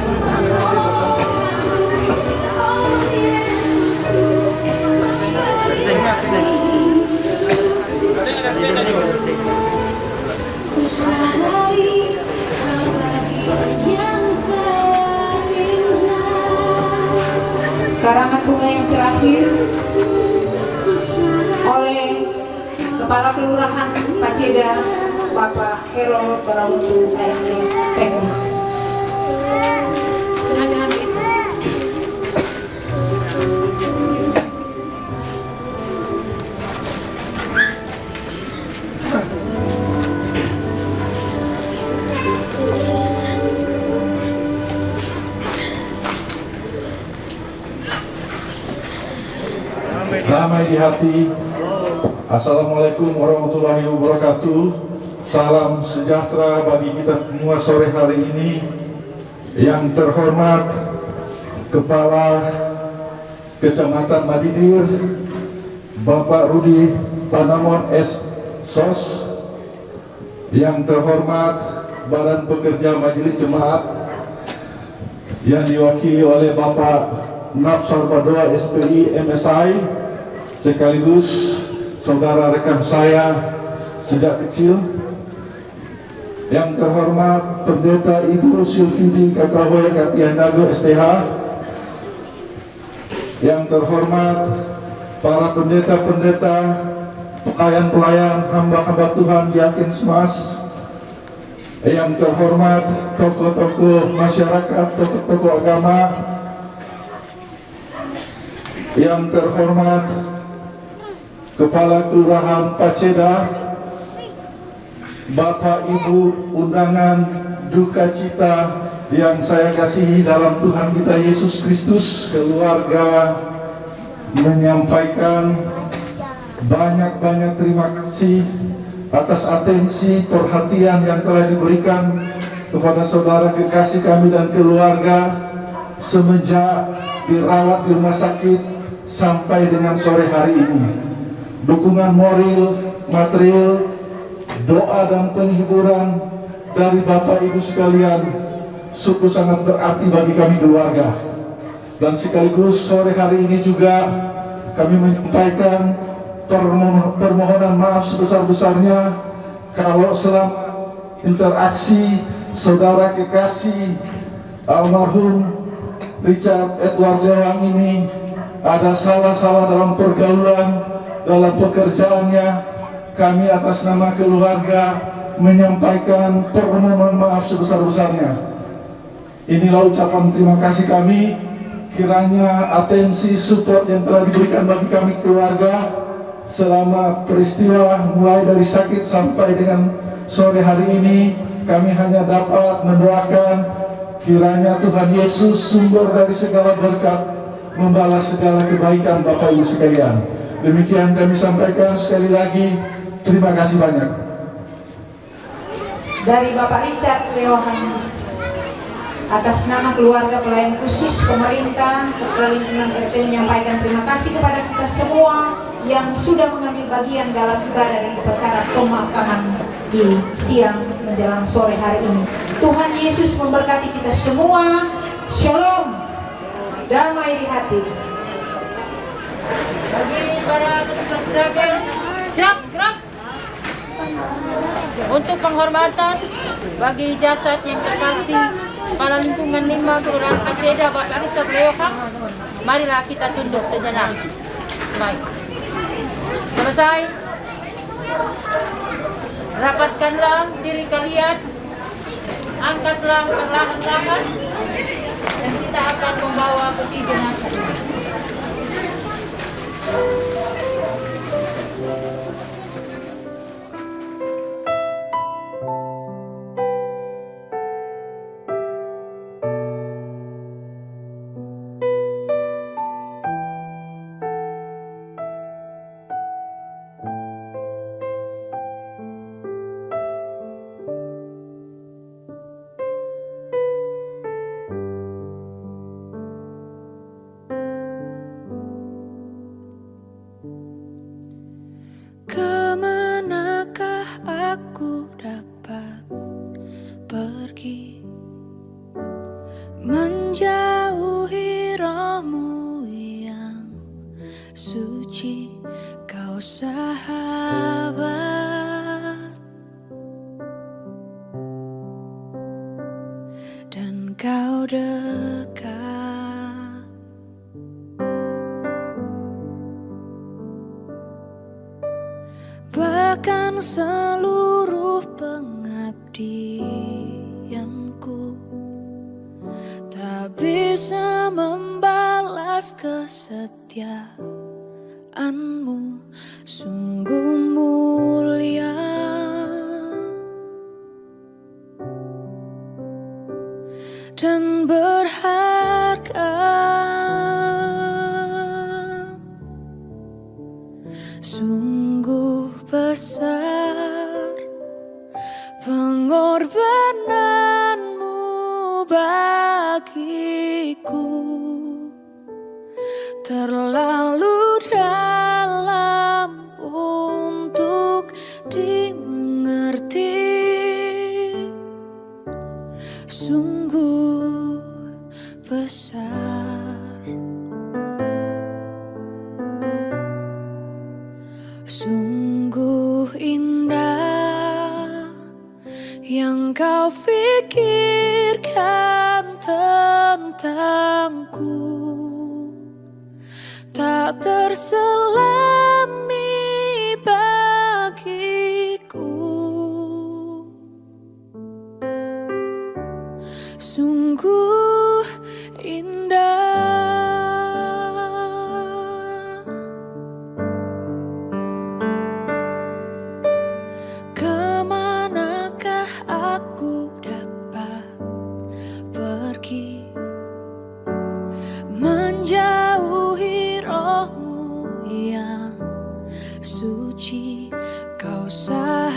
B: Karangan bunga yang terakhir oleh Kepala Kelurahan Paceda Bapak Hero Baramutu Teknik.
I: Damai di hati. Assalamualaikum warahmatullahi wabarakatuh. Salam sejahtera bagi kita semua sore hari ini. Yang terhormat Kepala Kecamatan Madidir Bapak Rudi Panamon SOS, yang terhormat Badan Pekerja Majelis Jemaat yang diwakili oleh Bapak Nafsar Badoa SPI MSI, sekaligus saudara rekan saya sejak kecil, yang terhormat Pendeta Ibu Sylvidi Kakahoy Katianago STH, yang terhormat para pendeta-pendeta, pelayan-pelayan, hamba-hamba Tuhan, yakin semas, yang terhormat tokoh-tokoh masyarakat, tokoh-tokoh agama, yang terhormat Kepala Kelurahan Paceda, Bapak Ibu undangan duka cita yang saya kasihi dalam Tuhan kita Yesus Kristus, keluarga menyampaikan banyak-banyak terima kasih atas atensi perhatian yang telah diberikan kepada saudara kekasih kami dan keluarga semenjak dirawat di rumah sakit sampai dengan sore hari ini. Dukungan moral, material, doa dan penghiburan dari Bapak Ibu sekalian sungguh sangat berarti bagi kami keluarga. Dan sekaligus sore hari ini juga kami menyampaikan permohonan maaf sebesar-besarnya kalau selama interaksi saudara kekasih almarhum Richard Edward Lewang ini ada salah-salah dalam pergaulan, dalam pekerjaannya. Kami atas nama keluarga menyampaikan permohonan maaf sebesar-besarnya. Inilah ucapan terima kasih kami. Kiranya atensi support yang telah diberikan bagi kami keluarga selama peristiwa mulai dari sakit sampai dengan sore hari ini, kami hanya dapat mendoakan kiranya Tuhan Yesus sumber dari segala berkat membalas segala kebaikan Bapak Ibu sekalian. Demikian kami sampaikan sekali lagi, terima kasih banyak.
B: Dari Bapak Richard Leohan, atas nama keluarga pelayan khusus pemerintah, Kepala Lingkungan RT menyampaikan terima kasih kepada kita semua yang sudah mengambil bagian dalam ibadah dan upacara pemakaman di siang menjelang sore hari ini. Tuhan Yesus memberkati kita semua. Shalom, damai di hati.
J: Bagi para petugas gerakan, siap gerak. Untuk penghormatan bagi jasad yang terkasih Kepala Lingkungan 5 Kelurahan Paceda Bapak Richard Leohan, marilah kita tunduk sejenak. Baik, selesai. Rapatkanlah diri kalian, angkatlah perlahan-lahan, dan kita akan membawa peti jenazah.
A: menjauhi rohmu yang suci, kau sahabat, dan kau dekat. Bahkan seluruh pengabdianku tak bisa membalas kesetiaanmu, sungguh mulia dan berharga. Sungguh besar pengorbananmu bagiku, terlalu dalam untuk dimengerti. Sungguh besar, sungguh indah yang kau pikirkan tentangku, tak terselami bagiku. Sungguh indah. Kemanakah aku dapat pergi, menjauhi rohmu yang suci, kau sahabat,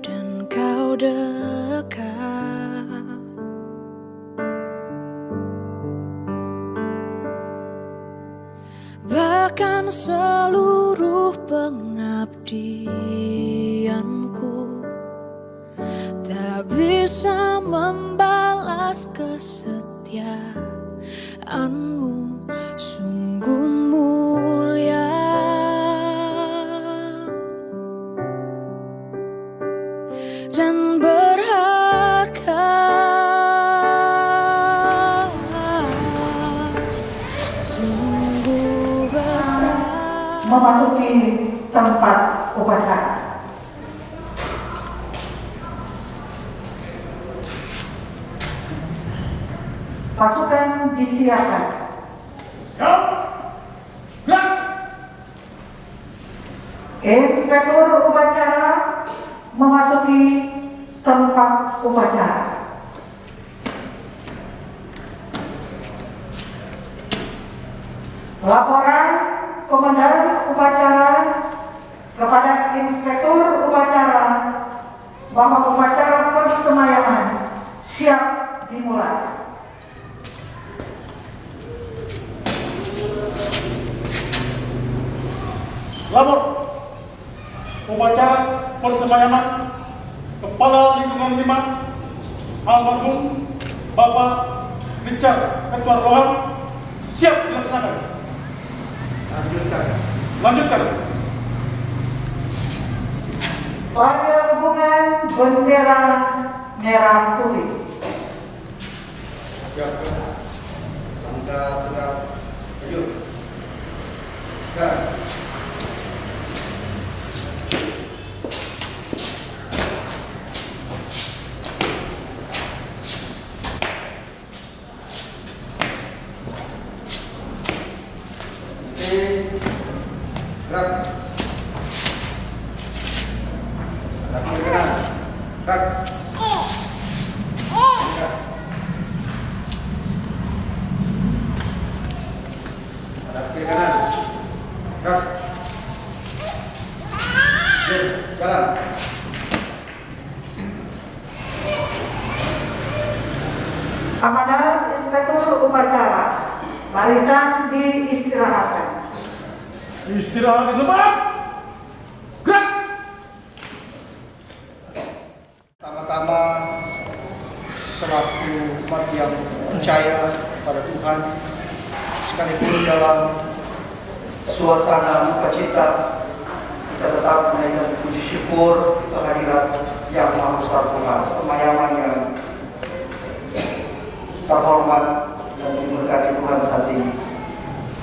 A: dan kau dekat. Bahkan seluruh pengabdianku tak bisa membalas kesetiaanmu, sungguh mulia dan berharga. Sungguh besar.
B: Memasuki tempat upacara. Pasukan disiapkan. Inspektur upacara memasuki tempat upacara. Laporan Komandan Upacara kepada Inspektur Upacara bahwa upacara persemayaman siap dimulai.
K: Lapor upacara persemayaman Kepala Lingkungan 5 almarhum Bapak Richard Edward Rohan siap dilaksanakan. Lanjutkan.
B: Pada hubungan bendera merah putih.
F: Siap. Langkah tegap maju. Gerak. Gerak. Kaki kanan. Gerak. Kaki kanan. Gerak. Jalan.
B: Amanat Inspektur Upacara, barisan diistirahatkan.
K: Istirahat di tempat. Gerak.
H: selaku umat yang percaya pada Tuhan, sekalipun dalam suasana duka cita, kita tetap menaikkan puji syukur kehadirat yang Maha Besar Tuhan, kemayaman yang terhormat dan diberkati Tuhan saat ini.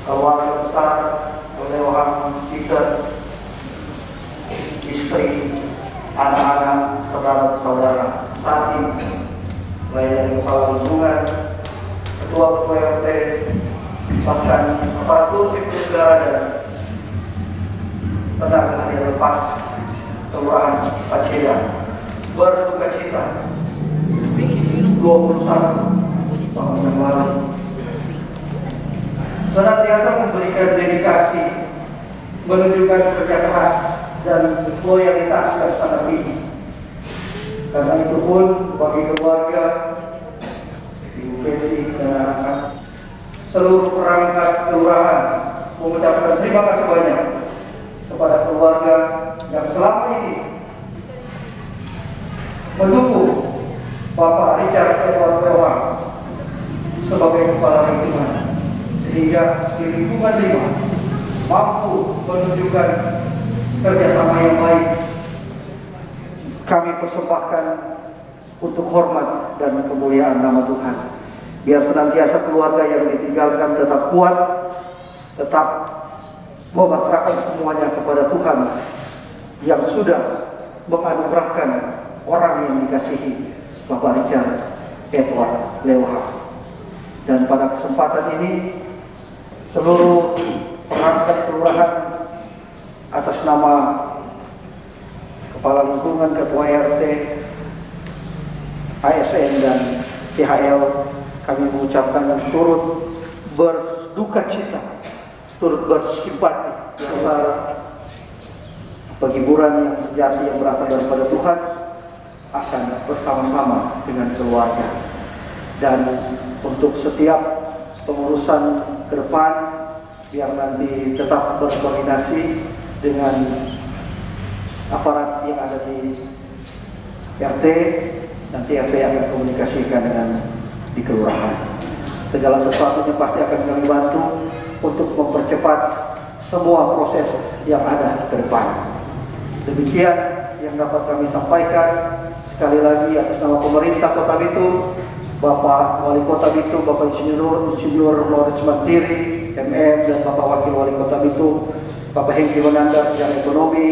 H: Keluarga besar Leohang Peter, istri, anak-anak, saudara-saudara saat ini, mulai dari kepala lingkungan, ketua-ketua RT, bahkan aparatur sipil negara dan tenaga harian lepas Kelurahan Paceda berduka cita 21 tahun yang lalu. Senantiasa memberikan dedikasi, menunjukkan kerja keras dan loyalitas yang sangat tinggi. Karena itu pun bagi keluarga, Ibu Fetri dan anak-anak, seluruh perangkat kelurahan mengucapkan terima kasih banyak kepada keluarga yang selama ini mendukung Bapak Richard Edward Lewang sebagai kepala lingkungan, sehingga di lingkungan 5 mampu menunjukkan kerjasama yang baik. Kami persembahkan untuk hormat dan kemuliaan nama Tuhan. Biar senantiasa keluarga yang ditinggalkan tetap kuat, tetap memasrahkan semuanya kepada Tuhan yang sudah menganugerahkan orang yang dikasihi, Bapak Richard Edward Lewang. Dan pada kesempatan ini, seluruh perangkat kelurahan atas nama Kepala Lingkungan, Ketua RT, ASN dan THL, kami mengucapkan turut berduka cita, turut bersimpati besar penghiburan yang sejati yang berasal daripada Tuhan akan bersama-sama dengan keluarga. Dan untuk setiap pengurusan ke depan, biar nanti tetap berkoordinasi dengan aparat yang ada di RT, nanti RT akan komunikasikan dengan di kelurahan. Segala sesuatunya pasti akan kami bantu untuk mempercepat semua proses yang ada ke depan. Demikian yang dapat kami sampaikan. Sekali lagi atas nama pemerintah Kota Bitung, Bapak Wali Kota Bitung, Bapak Insinyur Lawrence Mantiri, MM, dan Bapak Wakil Wali Kota Bitung, Bapak Hengki Menanda, Bidang Ekonomi,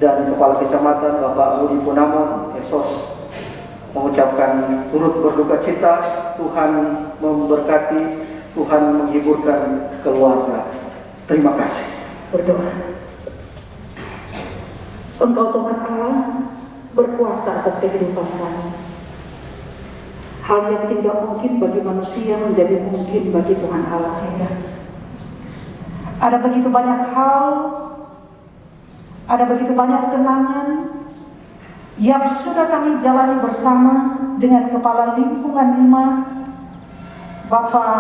H: dan Kepala Kecamatan Bapak Budi Punamon, Esos, mengucapkan turut berduka cita. Tuhan memberkati, Tuhan menghiburkan keluarga. Terima kasih.
B: Berdoa. Engkau Tuhan Allah berkuasa atas kehidupan kami. Hal yang tidak mungkin bagi manusia menjadi mungkin bagi Tuhan Allah saja. Ada begitu banyak hal, ada begitu banyak kenangan yang sudah kami jalani bersama dengan Kepala Lingkungan 5, Bapak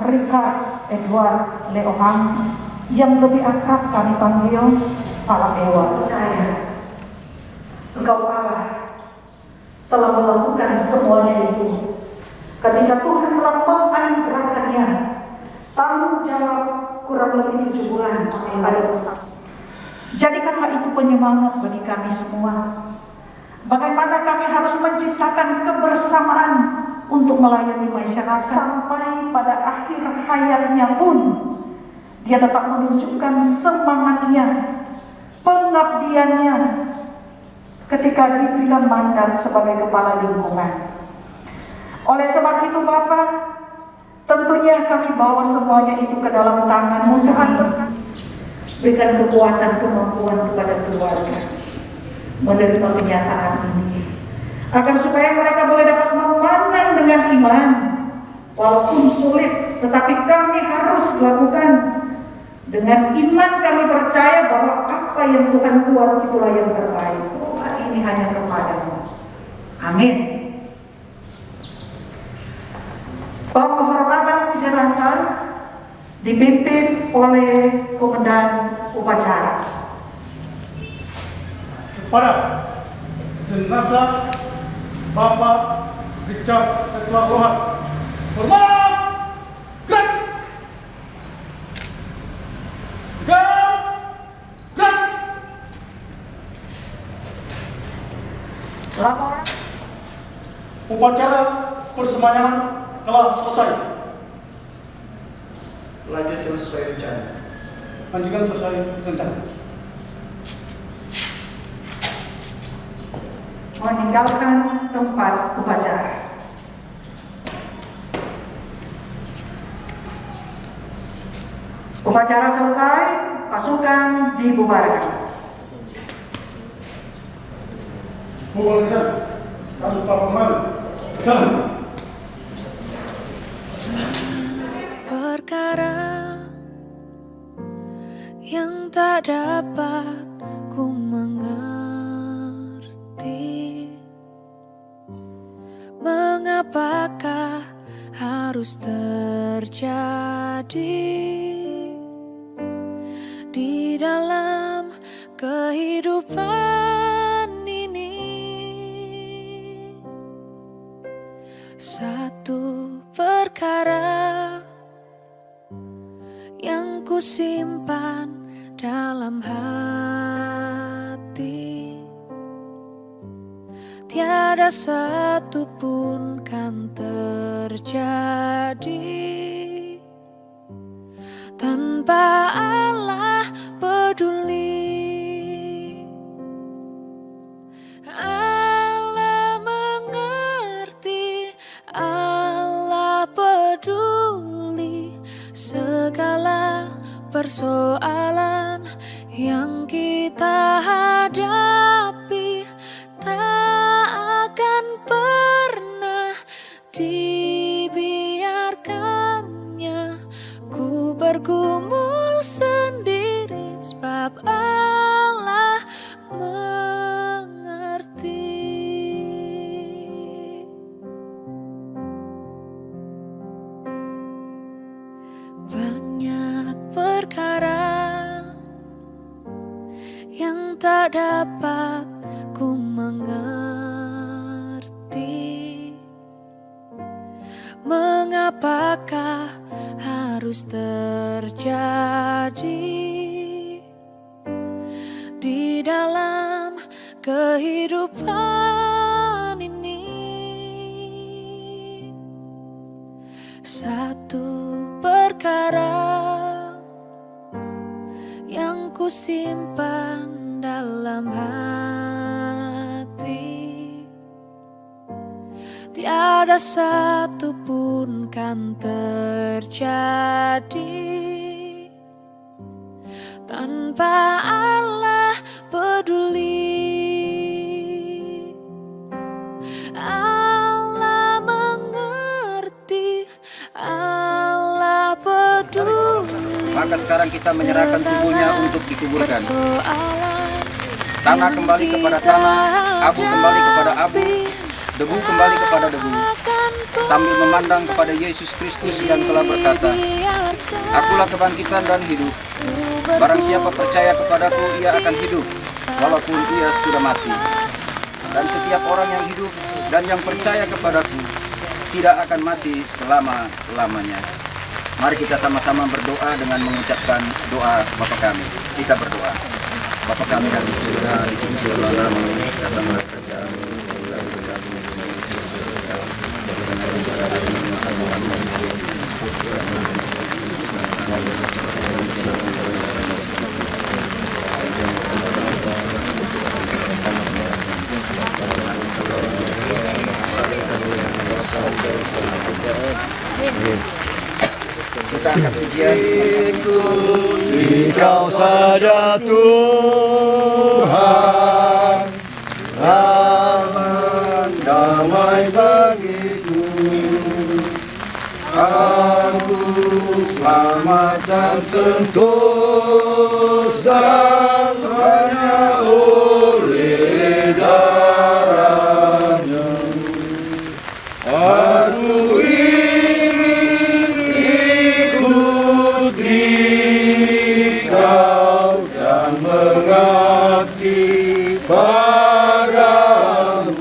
B: Richard Edward Lewang, yang lebih akrab kami panggil Pak Dewa. Engkau Allah telah melakukan semuanya itu. Ketika Tuhan menganugerahkannya tanggung jawab kurang lebih 7 bulan pada usaha. Jadikanlah itu penyemangat bagi kami semua. Bagaimana kami harus menciptakan kebersamaan untuk melayani masyarakat sampai pada akhir hayatnya pun dia tetap menunjukkan semangatnya, pengabdiannya ketika diberikan mandat sebagai Kepala Lingkungan. Oleh sebab itu Bapak, tentunya kami bawa semuanya itu ke dalam tangan-Mu Tuhan. Berikan kekuatan, kemampuan kepada keluarga menerima kenyataan ini, agar supaya mereka boleh dapat memandang dengan iman, walaupun sulit, tetapi kami harus melakukan dengan iman. Kami percaya bahwa apa yang Tuhan buat itulah yang terbaik. Tuhan ini hanya kepada-Mu. Amin. Penghormatan jenazah dipimpin oleh Komandan Upacara.
K: Kepada jenazah Bapak Richard Ketua Tuhan. Hormat! Gerak! Gerak! Gerak!
J: Laporan.
K: Upacara persemayaman telah selesai.
H: Lanjutkan sesuai rencana.
K: Lanjutkan sesuai rencana.
J: Meninggalkan tempat upacara. Upacara selesai, pasukan dibubarkan.
K: Bubarkan. Satu papaman. Jalan.
A: Perkara yang tak dapat ku mengerti, mengapakah harus terjadi di dalam kehidupan ini. Satu perkara yang ku simpan dalam hati, tiada satu pun kan terjadi tanpa Allah peduli. Allah mengerti, Allah peduli segala persoalan yang kita hadapi. Tak akan pernah dibiarkannya ku bergumul sendiri, sebab Allah mengerti. Banyak perkara yang tak dapat ku mengerti, mengapakah harus terjadi di dalam kehidupan ini. Satu perkara yang ku simpan dalam hati, tiada satu pun kan terjadi tanpa Allah peduli. Allah mengerti, Allah peduli.
L: Maka sekarang kita menyerahkan tubuhnya untuk dikuburkan. Tanah kembali kepada tanah, abu kembali kepada abu, debu kembali kepada debu, sambil memandang kepada Yesus Kristus yang telah berkata, "Akulah kebangkitan dan hidup. Barang siapa percaya kepadaku, ia akan hidup, walaupun ia sudah mati. Dan setiap orang yang hidup dan yang percaya kepadaku tidak akan mati selama-lamanya." Mari kita sama-sama berdoa dengan mengucapkan doa Bapa kami. Kita berdoa. Bapa kami yang di surga, dikuduskanlah namamu, datanglah kerajaan-Mu, kita angkat pujian.
M: Engkau saja Tuhan, aman damai bagiku. Aku selamat dan sentosa hanya oleh darah-Nya. Aku Kau dan mengabdi padamu.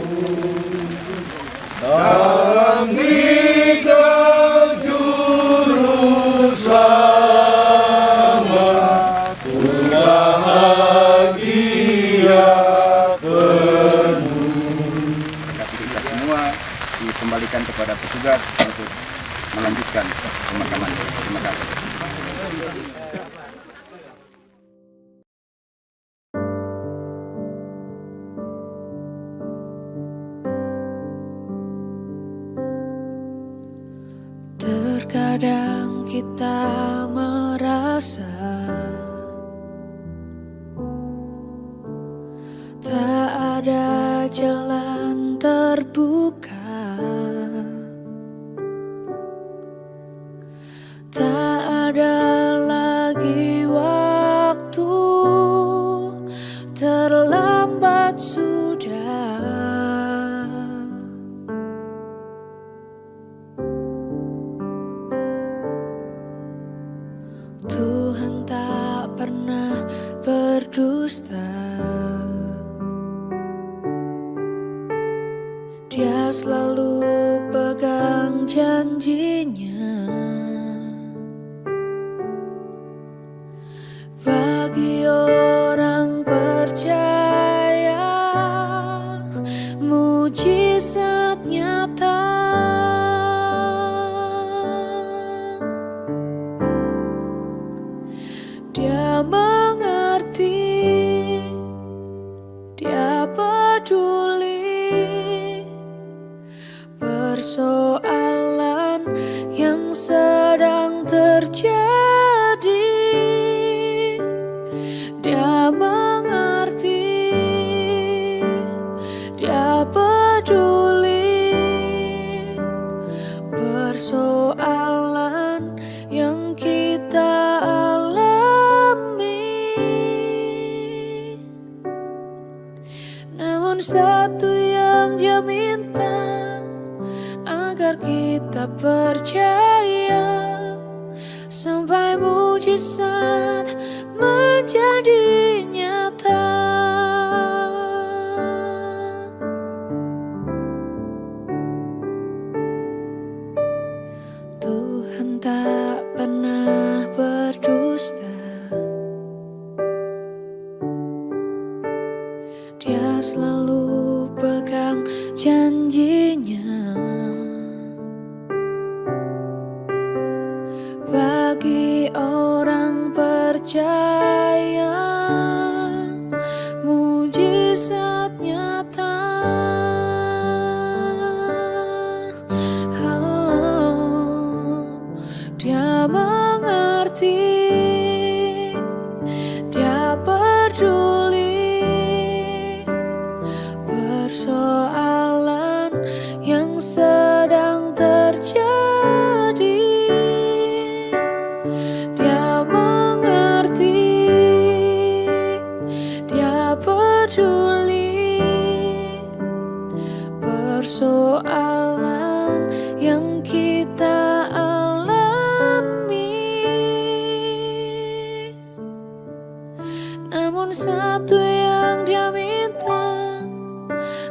L: kembalikan kepada petugas untuk melanjutkan pemakaman. Terima kasih.
A: Terkadang kita merasa tak ada jalan terbuka, tak ada lagi waktu, terlambat sudah. Tuhan tak pernah berdusta. Dia selalu pegang janjinya. Bagi orang percaya, mujizat nyata. Dia mengerti, dia peduli persoalan yang sedang terjadi. Dia mengerti, dia peduli persoalan yang kita alami. Namun satu yang dia minta, agar kita percaya sampai mujizat menjadi nyata. Tuhan tak pernah berdusta. Dia selalu pegang janjinya. Bagi orang percaya, mujizat nyata. Dia mengerti, dia peduli persoalan yang sedang terjadi. Dia mengerti, dia peduli persoalan yang kita alami. Namun satu yang dia minta,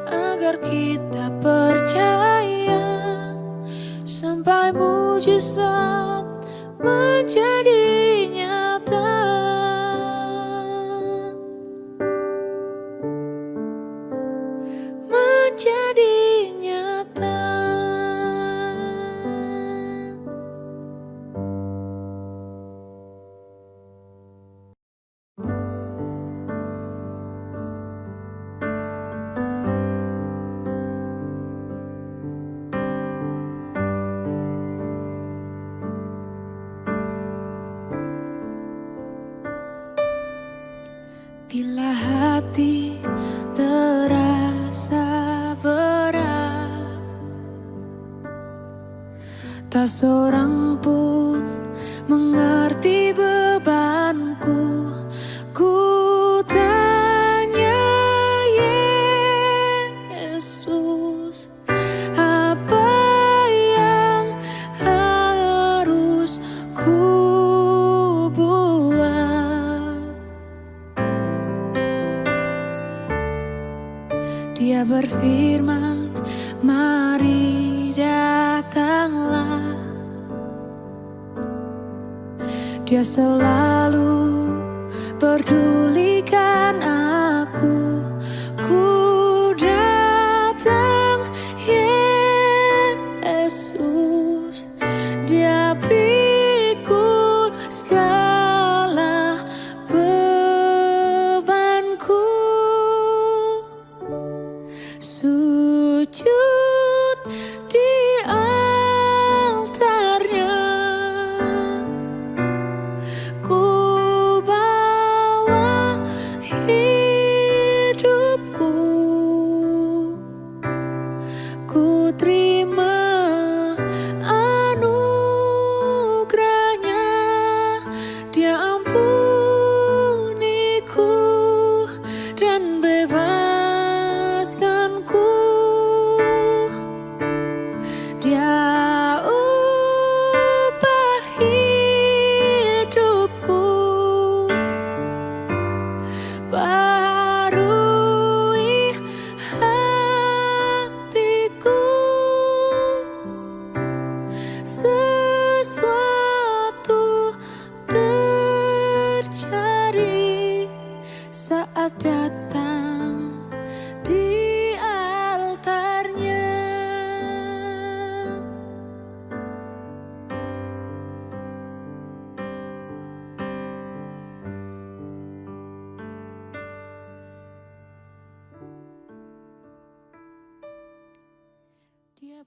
A: agar kita percaya sampai mujizat menjadi nyata. Menjadi nyata. Bila hati terasa berat, tak seorang pun mengerti bebanku. Ku tanya Yesus, apa yang harus ku buat? Dia berfirman, mari datanglah. Dia selalu pedulikan aku. Ku datang Yesus,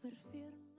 A: berfirman.